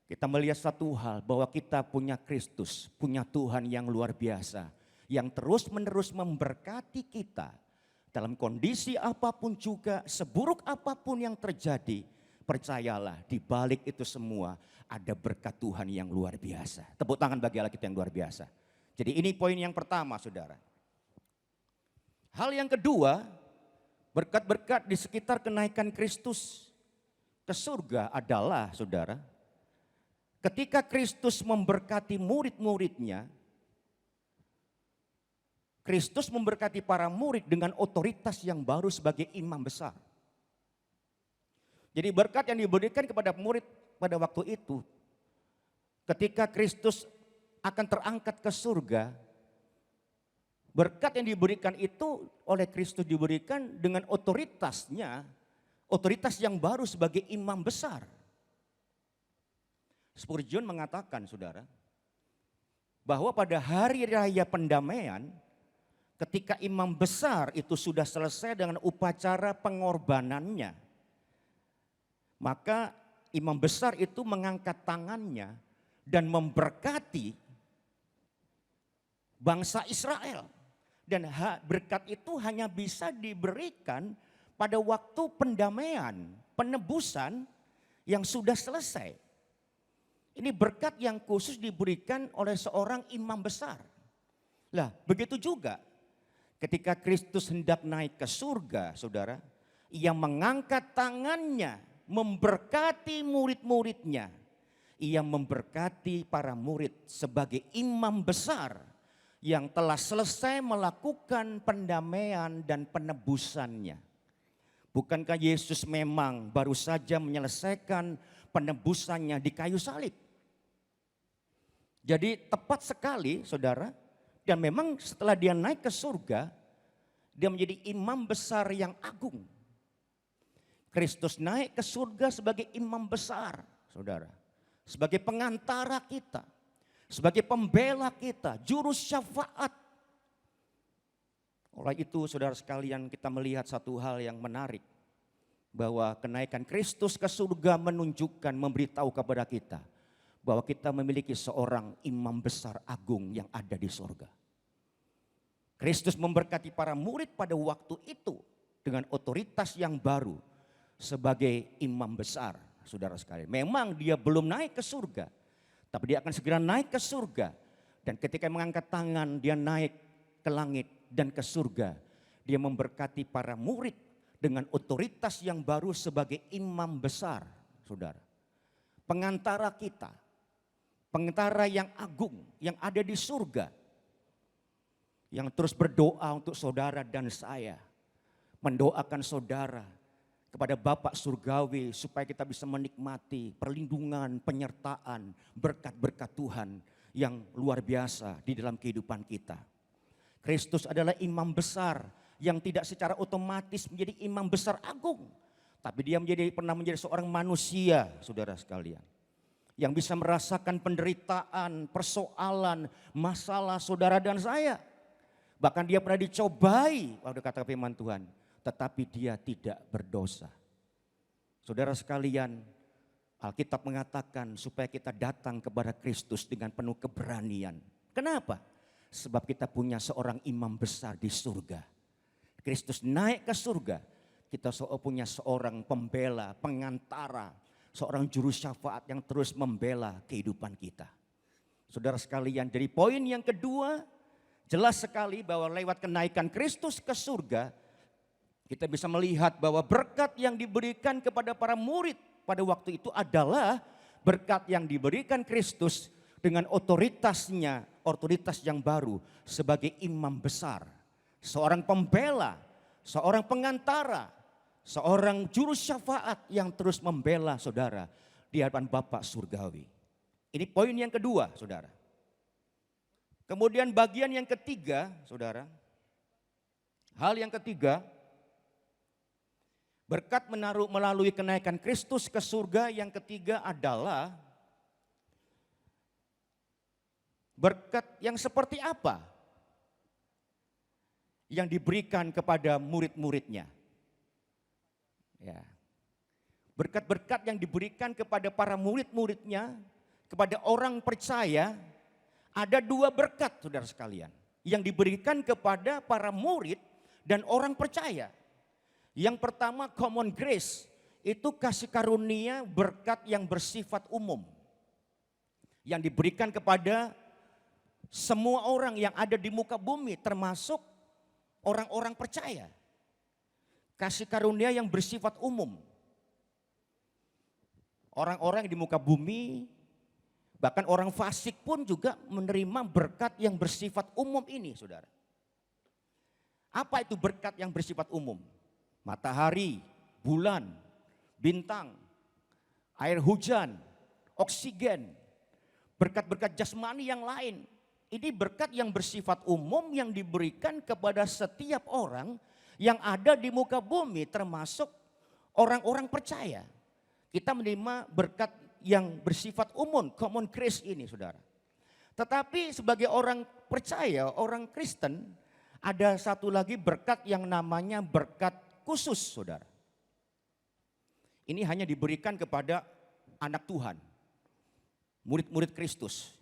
kita melihat satu hal bahwa kita punya Kristus, punya Tuhan yang luar biasa, yang terus-menerus memberkati kita dalam kondisi apapun juga, seburuk apapun yang terjadi. Percayalah, di balik itu semua ada berkat Tuhan yang luar biasa. Tepuk tangan bagi Allah kita yang luar biasa. Jadi ini poin yang pertama, saudara. Hal yang kedua, berkat-berkat di sekitar kenaikan Kristus ke surga adalah, saudara, ketika Kristus memberkati murid-muridnya, Kristus memberkati para murid dengan otoritas yang baru sebagai imam besar. Jadi berkat yang diberikan kepada murid pada waktu itu, ketika Kristus akan terangkat ke surga, berkat yang diberikan itu oleh Kristus diberikan dengan otoritasnya, otoritas yang baru sebagai imam besar. Spurgeon mengatakan, saudara, bahwa pada hari raya pendamaian, ketika imam besar itu sudah selesai dengan upacara pengorbanannya, maka imam besar itu mengangkat tangannya dan memberkati bangsa Israel. Dan berkat itu hanya bisa diberikan pada waktu pendamaian, penebusan yang sudah selesai. Ini berkat yang khusus diberikan oleh seorang imam besar. Lah, begitu juga ketika Kristus hendak naik ke surga, saudara, ia mengangkat tangannya, memberkati murid-muridnya. Ia memberkati para murid sebagai imam besar yang telah selesai melakukan pendamaian dan penebusannya. Bukankah Yesus memang baru saja menyelesaikan penebusannya di kayu salib? Jadi tepat sekali, saudara, dan memang setelah dia naik ke surga, dia menjadi imam besar yang agung. Kristus naik ke surga sebagai imam besar, saudara. Sebagai pengantara kita, sebagai pembela kita, juru syafaat. Oleh itu, saudara sekalian, kita melihat satu hal yang menarik. Bahwa kenaikan Kristus ke surga menunjukkan, memberitahu kepada kita bahwa kita memiliki seorang imam besar agung yang ada di surga. Kristus memberkati para murid pada waktu itu dengan otoritas yang baru sebagai imam besar, saudara sekalian. Memang dia belum naik ke surga, tapi dia akan segera naik ke surga. Dan ketika mengangkat tangan, dia naik ke langit dan ke surga. Dia memberkati para murid dengan otoritas yang baru sebagai imam besar, saudara. Pengantara kita, pengantara yang agung, yang ada di surga. Yang terus berdoa untuk saudara dan saya. Mendoakan saudara kepada Bapa Surgawi supaya kita bisa menikmati perlindungan, penyertaan, berkat-berkat Tuhan yang luar biasa di dalam kehidupan kita. Kristus adalah imam besar yang tidak secara otomatis menjadi imam besar agung. Tapi dia pernah menjadi seorang manusia, saudara sekalian. Yang bisa merasakan penderitaan, persoalan, masalah saudara dan saya. Bahkan dia pernah dicobai, waktu kata firman Tuhan. Tetapi dia tidak berdosa. Saudara sekalian, Alkitab mengatakan supaya kita datang kepada Kristus dengan penuh keberanian. Kenapa? Sebab kita punya seorang imam besar di surga. Kristus naik ke surga. Kita punya seorang pembela, pengantara, seorang juru syafaat yang terus membela kehidupan kita. Saudara sekalian, dari poin yang kedua, jelas sekali bahwa lewat kenaikan Kristus ke surga, kita bisa melihat bahwa berkat yang diberikan kepada para murid pada waktu itu adalah berkat yang diberikan Kristus dengan otoritasnya, otoritas yang baru sebagai imam besar. Seorang pembela, seorang pengantara, seorang juru syafaat yang terus membela saudara di hadapan Bapa Surgawi. Ini poin yang kedua, saudara. Kemudian bagian yang ketiga, saudara. Hal yang ketiga, berkat melalui kenaikan Kristus ke surga yang ketiga adalah berkat yang seperti apa yang diberikan kepada murid-muridnya. Ya. Berkat-berkat yang diberikan kepada para murid-muridnya, kepada orang percaya, ada dua berkat saudara sekalian. Yang diberikan kepada para murid dan orang percaya. Yang pertama common grace, itu kasih karunia berkat yang bersifat umum. Yang diberikan kepada semua orang yang ada di muka bumi termasuk orang-orang percaya. Kasih karunia yang bersifat umum. Orang-orang di muka bumi, bahkan orang fasik pun juga menerima berkat yang bersifat umum ini, saudara. Apa itu berkat yang bersifat umum? Matahari, bulan, bintang, air hujan, oksigen, berkat-berkat jasmani yang lain. Ini berkat yang bersifat umum yang diberikan kepada setiap orang yang ada di muka bumi termasuk orang-orang percaya. Kita menerima berkat yang bersifat umum, common grace ini saudara. Tetapi sebagai orang percaya, orang Kristen, ada satu lagi berkat yang namanya berkat khusus saudara. Ini hanya diberikan kepada anak Tuhan, murid-murid Kristus.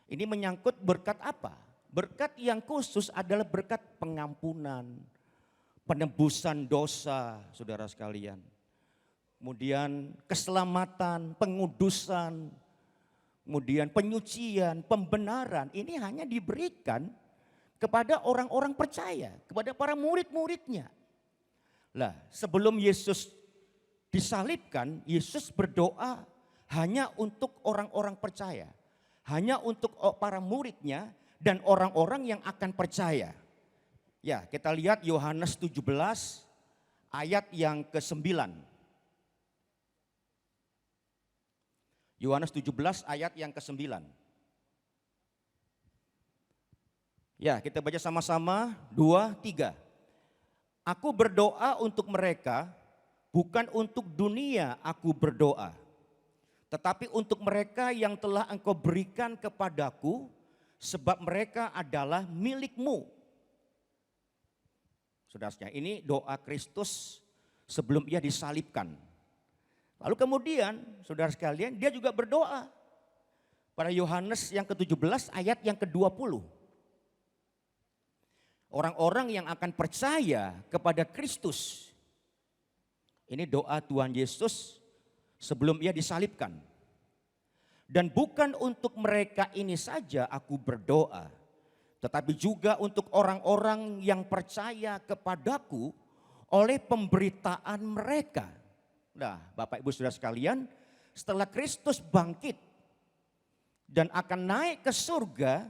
Ini menyangkut berkat apa? Berkat yang khusus adalah berkat pengampunan, penebusan dosa, saudara sekalian. Kemudian keselamatan, pengudusan, kemudian penyucian, pembenaran. Ini hanya diberikan kepada orang-orang percaya, kepada para murid-muridnya. Lah, sebelum Yesus disalibkan, Yesus berdoa hanya untuk orang-orang percaya. Hanya untuk para muridnya dan orang-orang yang akan percaya. Ya, kita lihat Yohanes 17 ayat yang ke-9. Yohanes 17 ayat yang ke-9. Ya, kita baca sama-sama, 2, 3. Aku berdoa untuk mereka, bukan untuk dunia aku berdoa. Tetapi untuk mereka yang telah Engkau berikan kepadaku, sebab mereka adalah milik-Mu. Saudara, ini doa Kristus sebelum ia disalibkan. Lalu kemudian, saudara sekalian, dia juga berdoa pada Yohanes yang ke-17 ayat yang ke-20. Orang-orang yang akan percaya kepada Kristus. Ini doa Tuhan Yesus sebelum ia disalibkan. Dan bukan untuk mereka ini saja aku berdoa, tetapi juga untuk orang-orang yang percaya kepadaku oleh pemberitaan mereka. Nah, Bapak Ibu Saudara sekalian, setelah Kristus bangkit dan akan naik ke surga,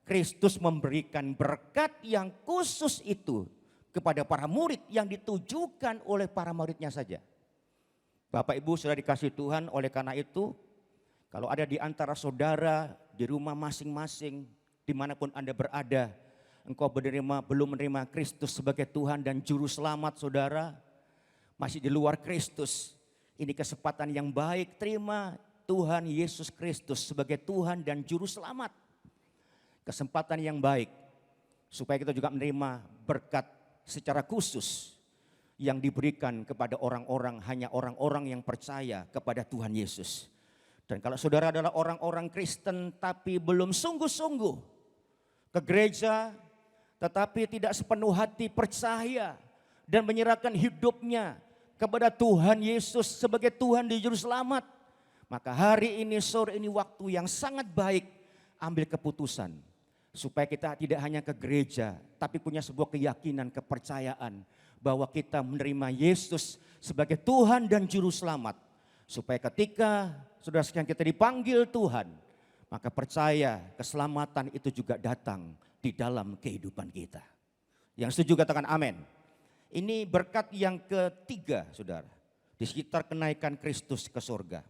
Kristus memberikan berkat yang khusus itu kepada para murid yang ditujukan oleh para muridnya saja. Bapak Ibu sudah dikasih Tuhan, oleh karena itu kalau ada di antara saudara di rumah masing-masing, dimanapun Anda berada, engkau belum menerima Kristus sebagai Tuhan dan Juru Selamat saudara, masih di luar Kristus, ini kesempatan yang baik, terima Tuhan Yesus Kristus sebagai Tuhan dan Juru Selamat. Kesempatan yang baik supaya kita juga menerima berkat secara khusus yang diberikan kepada orang-orang, hanya orang-orang yang percaya kepada Tuhan Yesus. Dan kalau saudara adalah orang-orang Kristen tapi belum sungguh-sungguh ke gereja, tetapi tidak sepenuh hati percaya dan menyerahkan hidupnya kepada Tuhan Yesus sebagai Tuhan dan Juru Selamat, maka hari ini, sore ini waktu yang sangat baik, ambil keputusan supaya kita tidak hanya ke gereja, tapi punya sebuah keyakinan, kepercayaan bahwa kita menerima Yesus sebagai Tuhan dan Juru Selamat. Supaya ketika saudara sekalian kita dipanggil Tuhan, maka percaya keselamatan itu juga datang di dalam kehidupan kita. Yang setuju katakan amin. Ini berkat yang ketiga saudara, di sekitar kenaikan Kristus ke surga.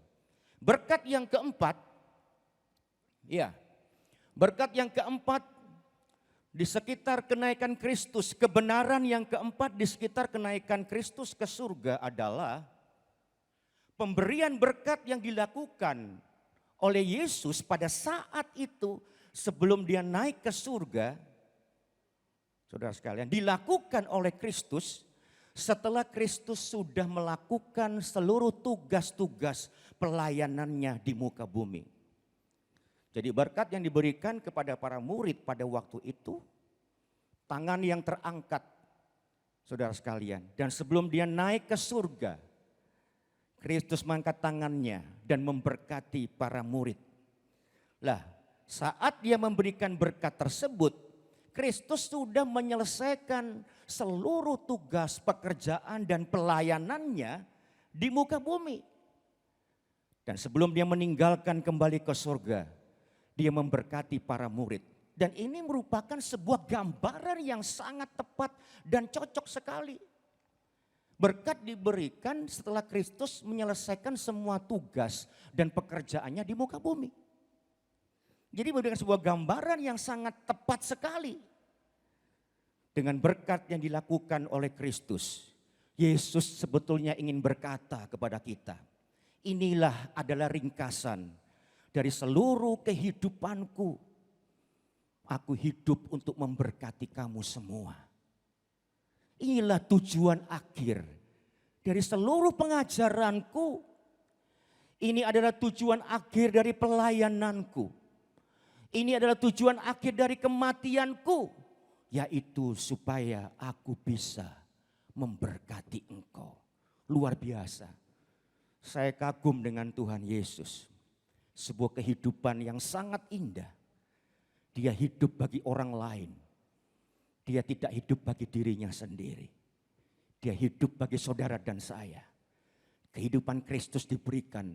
Berkat yang keempat, ya, berkat yang keempat di sekitar kenaikan Kristus, kebenaran yang keempat di sekitar kenaikan Kristus ke surga adalah pemberian berkat yang dilakukan oleh Yesus pada saat itu sebelum dia naik ke surga. Saudara sekalian, dilakukan oleh Kristus setelah Kristus sudah melakukan seluruh tugas-tugas pelayanannya di muka bumi. Jadi berkat yang diberikan kepada para murid pada waktu itu, tangan yang terangkat, saudara sekalian. Dan sebelum dia naik ke surga, Kristus mengangkat tangannya dan memberkati para murid. Lah, saat dia memberikan berkat tersebut, Kristus sudah menyelesaikan seluruh tugas pekerjaan dan pelayanannya di muka bumi. Dan sebelum dia meninggalkan kembali ke surga, dia memberkati para murid. Dan ini merupakan sebuah gambaran yang sangat tepat dan cocok sekali. Berkat diberikan setelah Kristus menyelesaikan semua tugas dan pekerjaannya di muka bumi. Jadi memberikan sebuah gambaran yang sangat tepat sekali. Dengan berkat yang dilakukan oleh Kristus, Yesus sebetulnya ingin berkata kepada kita, Inilah adalah ringkasan dari seluruh kehidupanku. Aku hidup untuk memberkati kamu semua. Inilah tujuan akhir dari seluruh pengajaranku. Ini adalah tujuan akhir dari pelayananku. Ini adalah tujuan akhir dari kematianku. Yaitu supaya aku bisa memberkati engkau. Luar biasa. Saya kagum dengan Tuhan Yesus. Sebuah kehidupan yang sangat indah. Dia hidup bagi orang lain. Dia tidak hidup bagi dirinya sendiri. Dia hidup bagi saudara dan saya. Kehidupan Kristus diberikan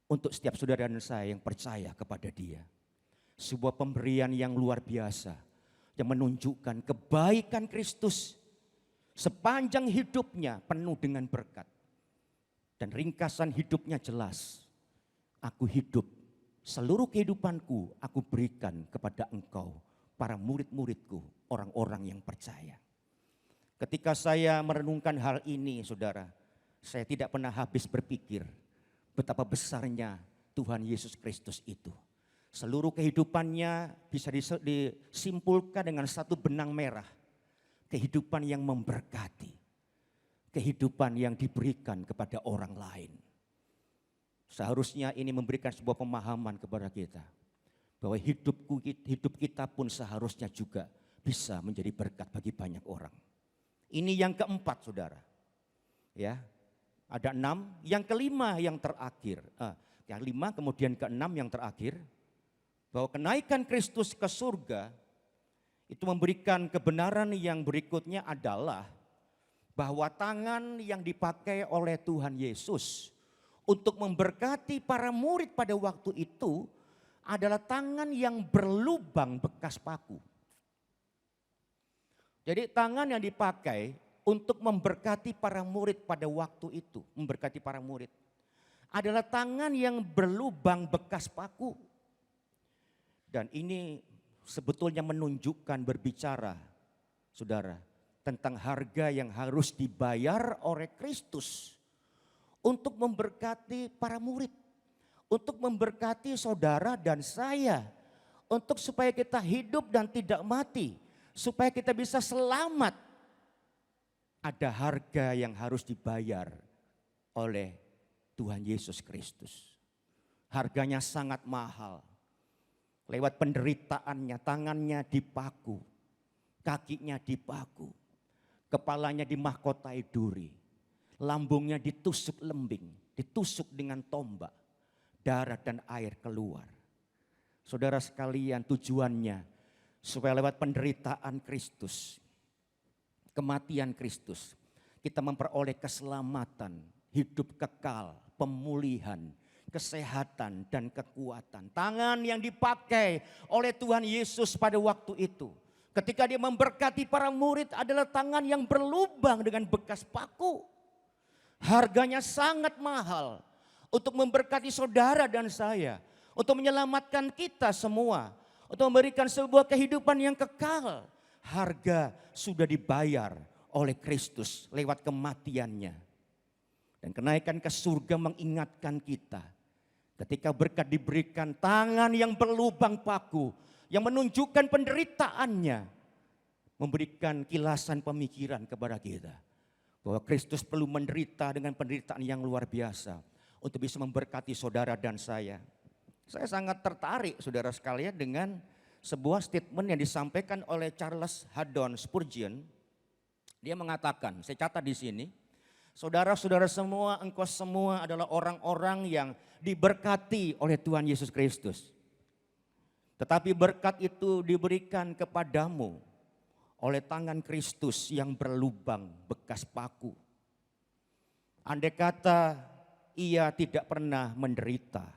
untuk setiap saudara dan saya yang percaya kepada Dia. Sebuah pemberian yang luar biasa yang menunjukkan kebaikan Kristus sepanjang hidupnya penuh dengan berkat. Dan ringkasan hidupnya jelas. Aku hidup, seluruh kehidupanku aku berikan kepada engkau, para murid-muridku, orang-orang yang percaya. Ketika saya merenungkan hal ini, saudara, saya tidak pernah habis berpikir betapa besarnya Tuhan Yesus Kristus itu. Seluruh kehidupannya bisa disimpulkan dengan satu benang merah. Kehidupan yang memberkati. Kehidupan yang diberikan kepada orang lain. Seharusnya ini memberikan sebuah pemahaman kepada kita. Bahwa hidup kita pun seharusnya juga bisa menjadi berkat bagi banyak orang. Ini yang keempat, saudara. Ya, ada 6, yang kelima yang terakhir. Yang 5 kemudian ke-6 yang terakhir. Bahwa kenaikan Kristus ke surga itu memberikan kebenaran yang berikutnya adalah bahwa tangan yang dipakai oleh Tuhan Yesus untuk memberkati para murid pada waktu itu adalah tangan yang berlubang bekas paku. Jadi tangan yang dipakai untuk memberkati para murid pada waktu itu, memberkati para murid, adalah tangan yang berlubang bekas paku. Dan ini sebetulnya menunjukkan, berbicara, saudara, tentang harga yang harus dibayar oleh Kristus untuk memberkati para murid, untuk memberkati saudara dan saya, untuk supaya kita hidup dan tidak mati, supaya kita bisa selamat. Ada harga yang harus dibayar oleh Tuhan Yesus Kristus. Harganya sangat mahal. Lewat penderitaannya, tangannya dipaku, kakinya dipaku, kepalanya dimahkotai duri, lambungnya ditusuk lembing, ditusuk dengan tombak, darah dan air keluar. Saudara sekalian, tujuannya supaya lewat penderitaan Kristus, kematian Kristus, kita memperoleh keselamatan, hidup kekal, pemulihan, kesehatan dan kekuatan. Tangan yang dipakai oleh Tuhan Yesus pada waktu itu, ketika Dia memberkati para murid, adalah tangan yang berlubang dengan bekas paku. Harganya sangat mahal untuk memberkati saudara dan saya, untuk menyelamatkan kita semua, untuk memberikan sebuah kehidupan yang kekal. Harga sudah dibayar oleh Kristus lewat kematiannya. Dan kenaikan ke surga mengingatkan kita, ketika berkat diberikan, tangan yang berlubang paku, yang menunjukkan penderitaannya, memberikan kilasan pemikiran kepada kita, bahwa Kristus perlu menderita dengan penderitaan yang luar biasa, untuk bisa memberkati saudara dan saya. Saya sangat tertarik, saudara sekalian, dengan sebuah statement yang disampaikan oleh Charles Haddon Spurgeon. Dia mengatakan, saya catat di sini, saudara-saudara semua, engkau semua adalah orang-orang yang diberkati oleh Tuhan Yesus Kristus. Tetapi berkat itu diberikan kepadamu oleh tangan Kristus yang berlubang bekas paku. Andai kata Ia tidak pernah menderita,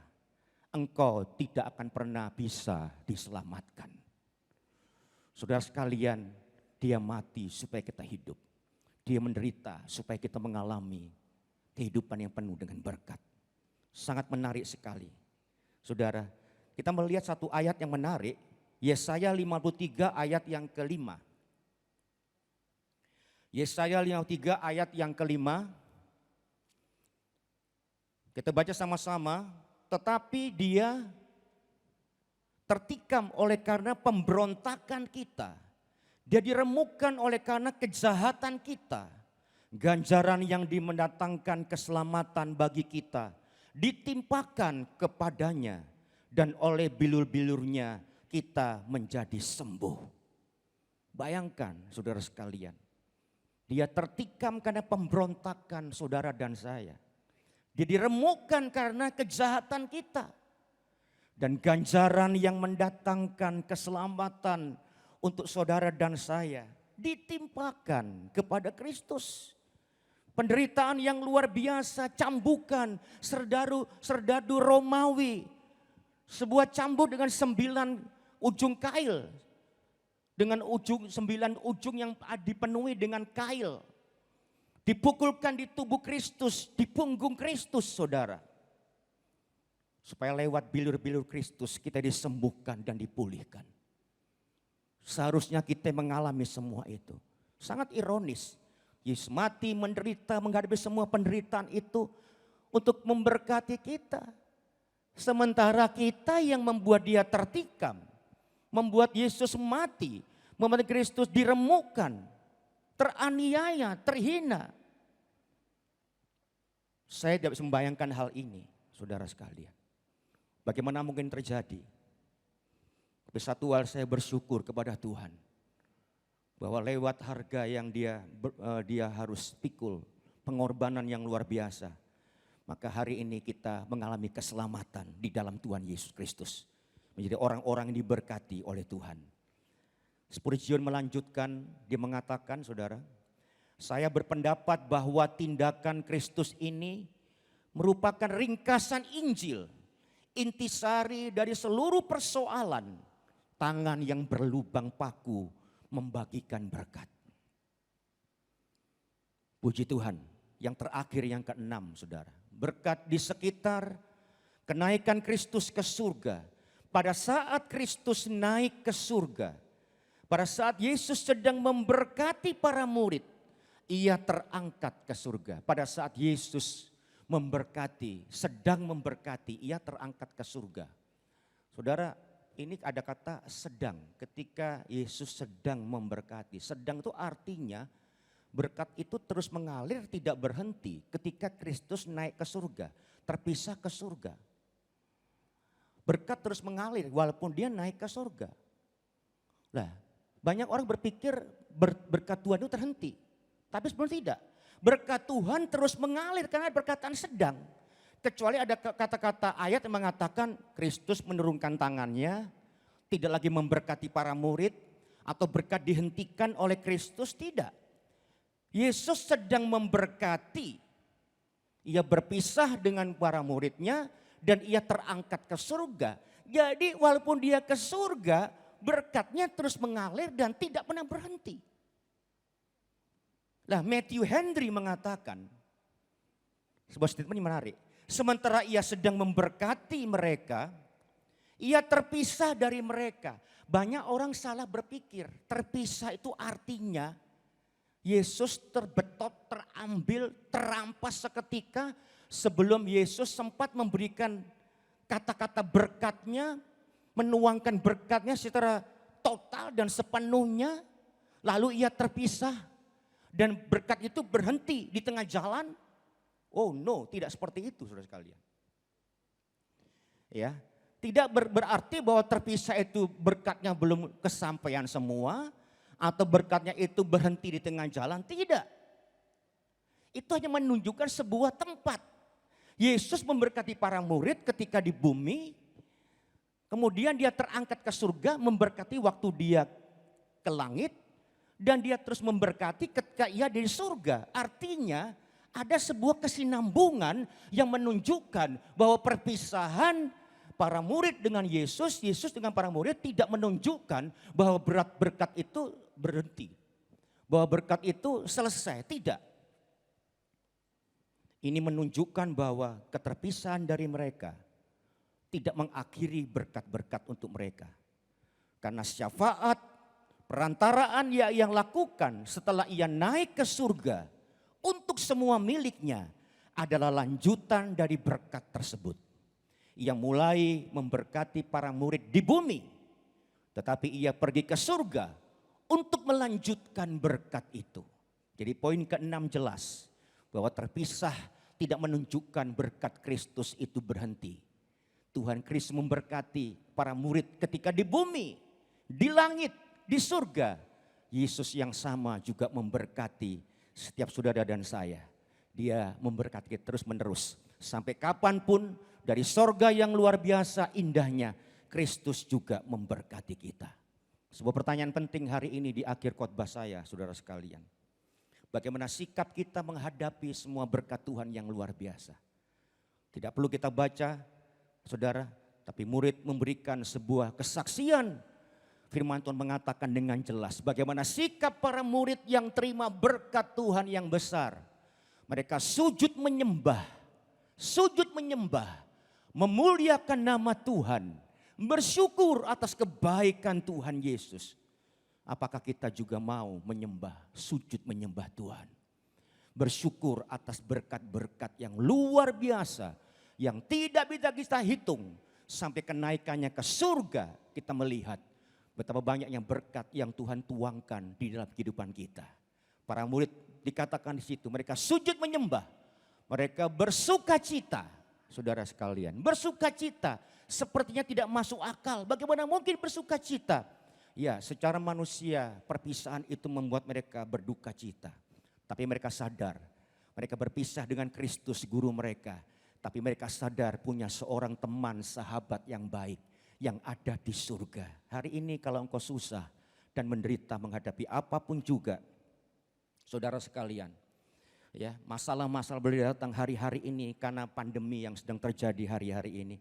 engkau tidak akan pernah bisa diselamatkan. Saudara sekalian, Dia mati supaya kita hidup. Dia menderita supaya kita mengalami kehidupan yang penuh dengan berkat. Sangat menarik sekali. Saudara, kita melihat satu ayat yang menarik. Yesaya 53 ayat yang kelima. Yesaya 53 ayat yang kelima. Kita baca sama-sama, tetapi dia tertikam oleh karena pemberontakan kita. Dia diremukkan oleh karena kejahatan kita. Ganjaran yang mendatangkan keselamatan bagi kita ditimpakan kepadanya, dan oleh bilur-bilurnya kita menjadi sembuh. Bayangkan saudara sekalian, dia tertikam karena pemberontakan saudara dan saya. Dia diremukkan karena kejahatan kita. Dan ganjaran yang mendatangkan keselamatan untuk saudara dan saya ditimpakan kepada Kristus. Penderitaan yang luar biasa, cambukan, serdadu Romawi. Sebuah cambuk dengan 9 ujung kail. Dengan 9 ujung yang dipenuhi dengan kail. Dipukulkan di tubuh Kristus, di punggung Kristus saudara. Supaya lewat bilur-bilur Kristus kita disembuhkan dan dipulihkan. Seharusnya kita mengalami semua itu. Sangat ironis. Yesus mati, menderita, menghadapi semua penderitaan itu untuk memberkati kita. Sementara kita yang membuat dia tertikam, membuat Yesus mati, membuat Kristus diremukkan, teraniaya, terhina. Saya tidak bisa membayangkan hal ini, saudara sekalian. Bagaimana mungkin terjadi? Tapi satu hal saya bersyukur kepada Tuhan. Bahwa lewat harga yang dia harus pikul, pengorbanan yang luar biasa. Maka hari ini kita mengalami keselamatan di dalam Tuhan Yesus Kristus. Menjadi orang-orang yang diberkati oleh Tuhan. Spurgeon melanjutkan, dia mengatakan saudara, saya berpendapat bahwa tindakan Kristus ini merupakan ringkasan Injil. Intisari dari seluruh persoalan, tangan yang berlubang paku membagikan berkat. Puji Tuhan, yang terakhir yang ke-6 saudara. Berkat di sekitar kenaikan Kristus ke surga. Pada saat Kristus naik ke surga, pada saat Yesus sedang memberkati para murid, ia terangkat ke surga. Pada saat Yesus sedang memberkati, ia terangkat ke surga. Saudara, ini ada kata sedang, ketika Yesus sedang memberkati. Sedang itu artinya berkat itu terus mengalir, tidak berhenti ketika Kristus naik ke surga, terpisah ke surga. Berkat terus mengalir walaupun dia naik ke surga. Nah, banyak orang berpikir berkat Tuhan itu terhenti, tapi sebenarnya tidak. Berkat Tuhan terus mengalir karena perkataan sedang. Kecuali ada kata-kata ayat yang mengatakan Kristus menurunkan tangannya, tidak lagi memberkati para murid, atau berkat dihentikan oleh Kristus, tidak. Yesus sedang memberkati, ia berpisah dengan para muridnya dan ia terangkat ke surga. Jadi walaupun dia ke surga, berkatnya terus mengalir dan tidak pernah berhenti. Nah, Matthew Henry mengatakan, sebuah statement yang menarik. Sementara ia sedang memberkati mereka, ia terpisah dari mereka. Banyak orang salah berpikir, terpisah itu artinya Yesus terbetot, terambil, terampas seketika sebelum Yesus sempat memberikan kata-kata berkatnya, menuangkan berkatnya secara total dan sepenuhnya, lalu ia terpisah dan berkat itu berhenti di tengah jalan. Oh no, tidak seperti itu saudara sekalian. Ya, tidak berarti bahwa terpisah itu berkatnya belum kesampaian semua atau berkatnya itu berhenti di tengah jalan, tidak. Itu hanya menunjukkan sebuah tempat. Yesus memberkati para murid ketika di bumi, kemudian dia terangkat ke surga, memberkati waktu dia ke langit, dan dia terus memberkati ketika ia di surga. Artinya ada sebuah kesinambungan yang menunjukkan bahwa perpisahan para murid dengan Yesus, Yesus dengan para murid tidak menunjukkan bahwa berkat itu berhenti. Bahwa berkat itu selesai, tidak. Ini menunjukkan bahwa keterpisahan dari mereka tidak mengakhiri berkat-berkat untuk mereka. Karena syafaat, perantaraan yang lakukan setelah ia naik ke surga untuk semua miliknya adalah lanjutan dari berkat tersebut. Ia mulai memberkati para murid di bumi, tetapi ia pergi ke surga untuk melanjutkan berkat itu. Jadi poin ke-6 jelas bahwa terpisah tidak menunjukkan berkat Kristus itu berhenti. Tuhan Kristus memberkati para murid ketika di bumi, di langit, di surga. Yesus yang sama juga memberkati setiap saudara dan saya. Dia memberkati terus menerus. Sampai kapanpun dari sorga yang luar biasa indahnya, Kristus juga memberkati kita. Sebuah pertanyaan penting hari ini di akhir khotbah saya, saudara sekalian. Bagaimana sikap kita menghadapi semua berkat Tuhan yang luar biasa. Tidak perlu kita baca, saudara, tapi murid memberikan sebuah kesaksian. Firman Tuhan mengatakan dengan jelas bagaimana sikap para murid yang terima berkat Tuhan yang besar. Mereka sujud menyembah, memuliakan nama Tuhan, bersyukur atas kebaikan Tuhan Yesus. Apakah kita juga mau menyembah, sujud menyembah Tuhan? Bersyukur atas berkat-berkat yang luar biasa, yang tidak bisa kita hitung. Sampai kenaikannya ke surga, kita melihat betapa banyaknya berkat yang Tuhan tuangkan di dalam kehidupan kita. Para murid dikatakan di situ, mereka sujud menyembah, mereka bersuka cita. Saudara sekalian, bersuka cita sepertinya tidak masuk akal. Bagaimana mungkin bersuka cita? Ya, secara manusia perpisahan itu membuat mereka berduka cita. Tapi mereka sadar, mereka berpisah dengan Kristus guru mereka. Tapi mereka sadar punya seorang teman, sahabat yang baik yang ada di surga. Hari ini kalau engkau susah dan menderita menghadapi apapun juga, saudara sekalian, ya, masalah-masalah boleh datang hari-hari ini karena pandemi yang sedang terjadi hari-hari ini.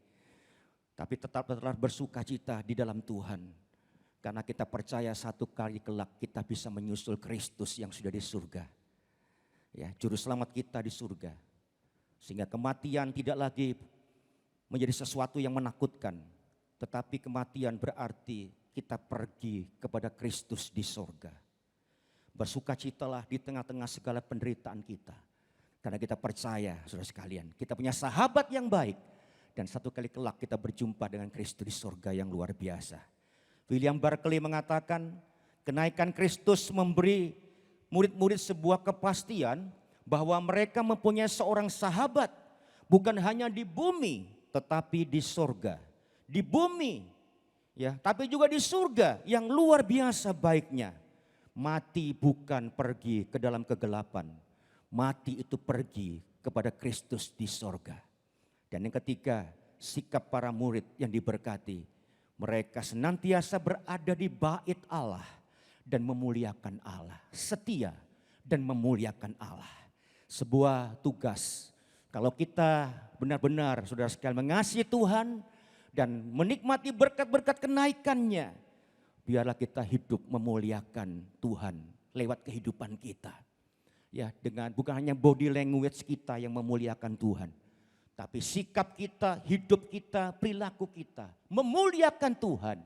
Tapi tetap bersuka cita di dalam Tuhan. Karena kita percaya satu kali kelak kita bisa menyusul Kristus yang sudah di surga. Ya, juru selamat kita di surga. Sehingga kematian tidak lagi menjadi sesuatu yang menakutkan. Tetapi kematian berarti kita pergi kepada Kristus di surga. Bersukacitalah di tengah-tengah segala penderitaan kita. Karena kita percaya, saudara sekalian, kita punya sahabat yang baik. Dan satu kali kelak kita berjumpa dengan Kristus di surga yang luar biasa. William Barclay mengatakan, kenaikan Kristus memberi murid-murid sebuah kepastian bahwa mereka mempunyai seorang sahabat. Bukan hanya di bumi, tetapi di surga. Di bumi, ya, tapi juga di surga yang luar biasa baiknya. Mati bukan pergi ke dalam kegelapan. Mati itu pergi kepada Kristus di surga. Dan yang ketiga, sikap para murid yang diberkati. Mereka senantiasa berada di bait Allah dan memuliakan Allah. Setia dan memuliakan Allah. Sebuah tugas. Kalau kita benar-benar saudara sekalian mengasihi Tuhan dan menikmati berkat-berkat kenaikannya. Biarlah kita hidup memuliakan Tuhan lewat kehidupan kita. Ya, dengan bukan hanya body language kita yang memuliakan Tuhan. Tapi sikap kita, hidup kita, perilaku kita memuliakan Tuhan.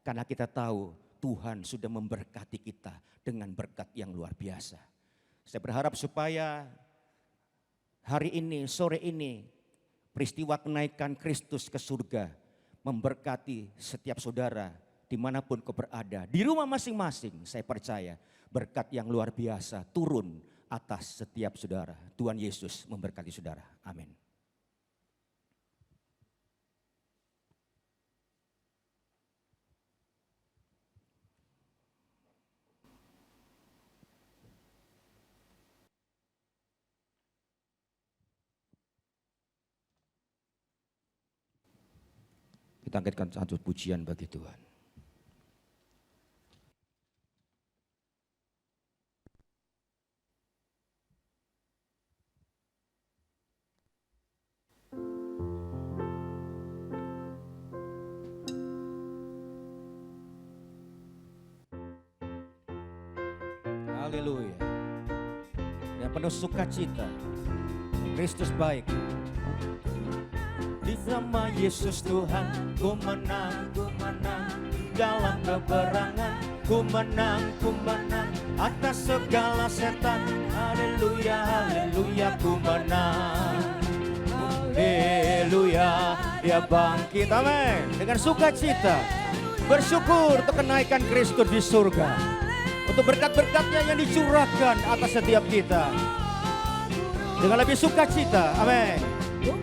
Karena kita tahu Tuhan sudah memberkati kita dengan berkat yang luar biasa. Saya berharap supaya hari ini, sore ini, peristiwa kenaikan Kristus ke surga memberkati setiap saudara dimanapun kau berada. Di rumah masing-masing saya percaya berkat yang luar biasa turun atas setiap saudara. Tuhan Yesus memberkati saudara. Amin. Kita angkatkan satu pujian bagi Tuhan. Haleluya. Dan penuh sukacita. Kristus baik. Di nama Yesus Tuhan, ku menang dalam peperangan, ku menang atas segala setan. Haleluya, haleluya, ku menang. dia bangkit, amin. Dengan sukacita, bersyukur untuk kenaikan Kristus di surga. Untuk berkat-berkatnya yang dicurahkan atas setiap kita. Dengan lebih sukacita, amin. Ku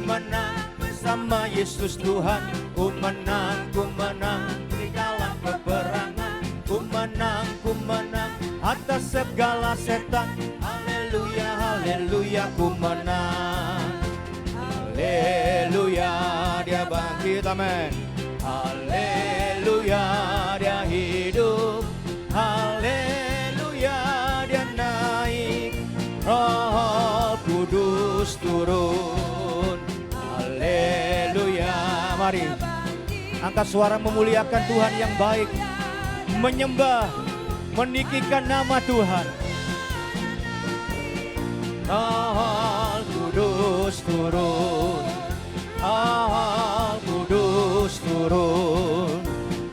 menang bersama Yesus Tuhan. Ku menang di dalam peperangan. Ku menang atas segala setan. Haleluya, haleluya, ku menang. Haleluya, dia bangkit, amin. Haleluya, dia hidup. Haleluya, dia naik. Roh Kudus turun. Haleluya. Mari angkat suara memuliakan Tuhan yang baik. Menyembah, meninggikan nama Tuhan. Roh Kudus turun. Roh Kudus turun.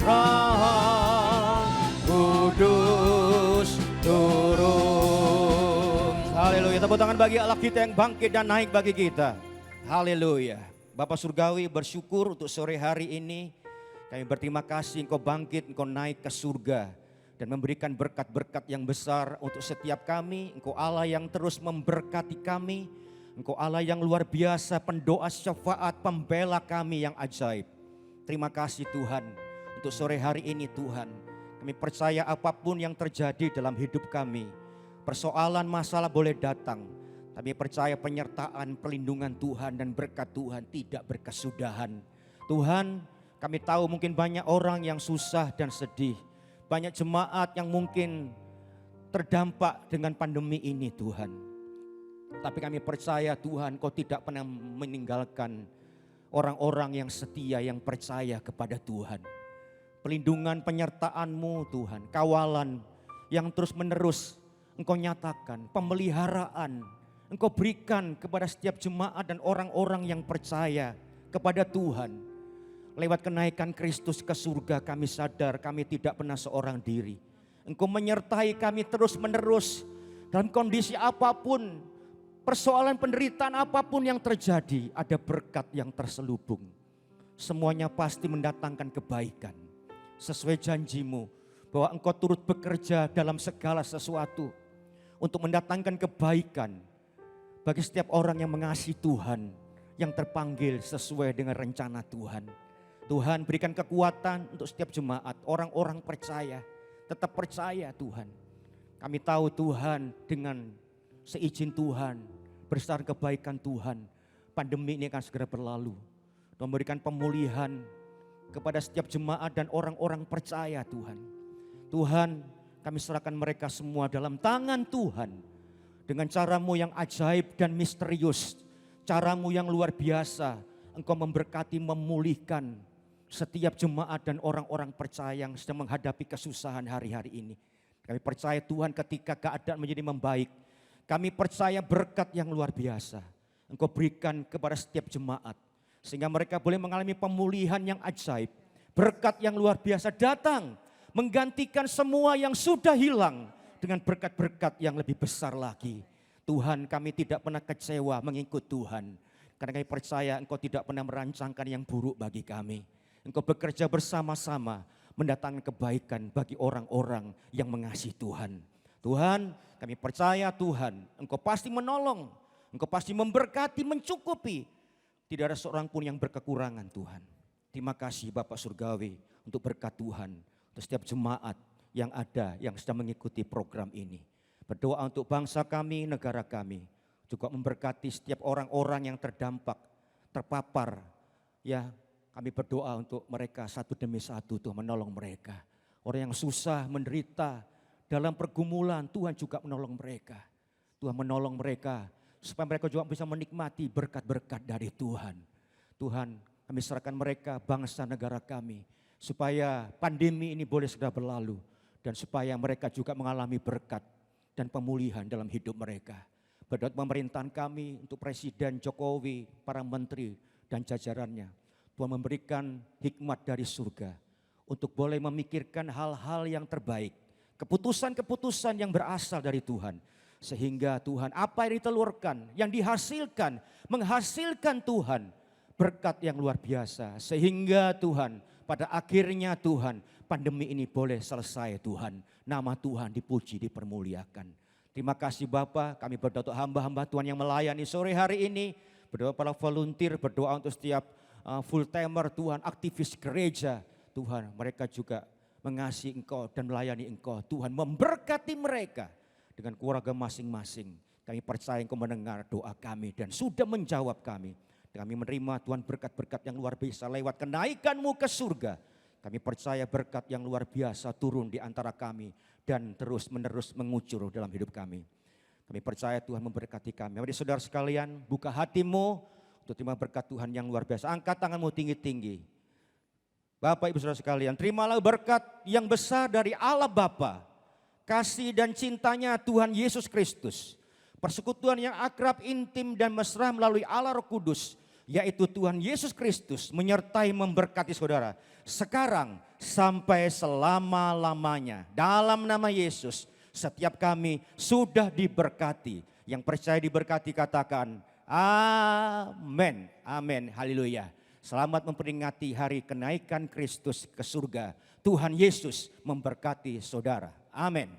Roh Kudus turun. Haleluya. Tepuk tangan bagi Allah kita yang bangkit dan naik bagi kita. Haleluya. Bapak Surgawi, bersyukur untuk sore hari ini. Kami berterima kasih Engkau bangkit, Engkau naik ke surga. Dan memberikan berkat-berkat yang besar untuk setiap kami. Engkau Allah yang terus memberkati kami. Engkau Allah yang luar biasa, pendoa syafaat, pembela kami yang ajaib. Terima kasih Tuhan untuk sore hari ini Tuhan. Kami percaya apapun yang terjadi dalam hidup kami. Persoalan masalah boleh datang. Kami percaya penyertaan, perlindungan Tuhan dan berkat Tuhan tidak berkesudahan. Tuhan, kami tahu mungkin banyak orang yang susah dan sedih. Banyak jemaat yang mungkin terdampak dengan pandemi ini Tuhan. Tapi kami percaya Tuhan, Kau tidak pernah meninggalkan orang-orang yang setia, yang percaya kepada Tuhan. Pelindungan penyertaan-Mu Tuhan, kawalan yang terus menerus Engkau nyatakan, pemeliharaan Engkau berikan kepada setiap jemaat dan orang-orang yang percaya kepada Tuhan. Lewat kenaikan Kristus ke surga kami sadar kami tidak pernah seorang diri. Engkau menyertai kami terus menerus dalam kondisi apapun, persoalan penderitaan apapun yang terjadi, ada berkat yang terselubung. Semuanya pasti mendatangkan kebaikan. Sesuai janji-Mu bahwa Engkau turut bekerja dalam segala sesuatu untuk mendatangkan kebaikan bagi setiap orang yang mengasihi Tuhan, yang terpanggil sesuai dengan rencana Tuhan. Tuhan berikan kekuatan untuk setiap jemaat, orang-orang percaya, tetap percaya Tuhan. Kami tahu Tuhan dengan seizin Tuhan, berdasarkan kebaikan Tuhan, pandemi ini akan segera berlalu. Dan memberikan pemulihan kepada setiap jemaat dan orang-orang percaya Tuhan. Tuhan, kami serahkan mereka semua dalam tangan Tuhan. Dengan cara-Mu yang ajaib dan misterius, cara-Mu yang luar biasa, Engkau memberkati, memulihkan setiap jemaat dan orang-orang percaya yang sedang menghadapi kesusahan hari-hari ini. Kami percaya Tuhan ketika keadaan menjadi membaik, kami percaya berkat yang luar biasa Engkau berikan kepada setiap jemaat. Sehingga mereka boleh mengalami pemulihan yang ajaib. Berkat yang luar biasa datang menggantikan semua yang sudah hilang dengan berkat-berkat yang lebih besar lagi. Tuhan, kami tidak pernah kecewa mengikut Tuhan. Karena kami percaya Engkau tidak pernah merancangkan yang buruk bagi kami. Engkau bekerja bersama-sama mendatangkan kebaikan bagi orang-orang yang mengasihi Tuhan. Tuhan, kami percaya Tuhan, Engkau pasti menolong, Engkau pasti memberkati, mencukupi. Tidak ada seorang pun yang berkekurangan Tuhan. Terima kasih Bapak Surgawi untuk berkat Tuhan, untuk setiap jemaat yang ada, yang sedang mengikuti program ini. Berdoa untuk bangsa kami, negara kami. Juga memberkati setiap orang-orang yang terdampak, terpapar. Ya, kami berdoa untuk mereka satu demi satu, Tuhan menolong mereka. Orang yang susah, menderita, dalam pergumulan, Tuhan juga menolong mereka. Tuhan menolong mereka, supaya mereka juga bisa menikmati berkat-berkat dari Tuhan. Tuhan, kami serahkan mereka, bangsa negara kami, supaya pandemi ini boleh segera berlalu. Dan supaya mereka juga mengalami berkat dan pemulihan dalam hidup mereka. Berdoa pemerintahan kami untuk Presiden Jokowi, para menteri dan jajarannya. Tuhan memberikan hikmat dari surga untuk boleh memikirkan hal-hal yang terbaik. Keputusan-keputusan yang berasal dari Tuhan. Sehingga Tuhan apa yang ditelurkan, yang dihasilkan, menghasilkan Tuhan berkat yang luar biasa. Sehingga Tuhan, pada akhirnya Tuhan, pandemi ini boleh selesai Tuhan. Nama Tuhan dipuji, dipermuliakan. Terima kasih Bapa, kami berdoa untuk hamba-hamba Tuhan yang melayani sore hari ini. Berdoa para volunteer, berdoa untuk setiap full timer Tuhan, aktivis gereja. Tuhan, mereka juga mengasihi Engkau dan melayani Engkau. Tuhan memberkati mereka dengan keluarga masing-masing. Kami percaya Engkau mendengar doa kami dan sudah menjawab kami. Dan kami menerima Tuhan berkat-berkat yang luar biasa lewat kenaikan-Mu ke surga. Kami percaya berkat yang luar biasa turun di antara kami dan terus-menerus mengucur dalam hidup kami. Kami percaya Tuhan memberkati kami. Mari saudara sekalian, buka hatimu untuk terima berkat Tuhan yang luar biasa. Angkat tanganmu tinggi-tinggi. Bapak Ibu Saudara sekalian, terimalah berkat yang besar dari Allah Bapa, kasih dan cintanya Tuhan Yesus Kristus, persekutuan yang akrab, intim dan mesra melalui Allah Roh Kudus, yaitu Tuhan Yesus Kristus menyertai memberkati saudara sekarang sampai selama-lamanya. Dalam nama Yesus, setiap kami sudah diberkati. Yang percaya diberkati katakan amin. Amin. Haleluya. Selamat memperingati hari kenaikan Kristus ke surga. Tuhan Yesus memberkati saudara. Amin.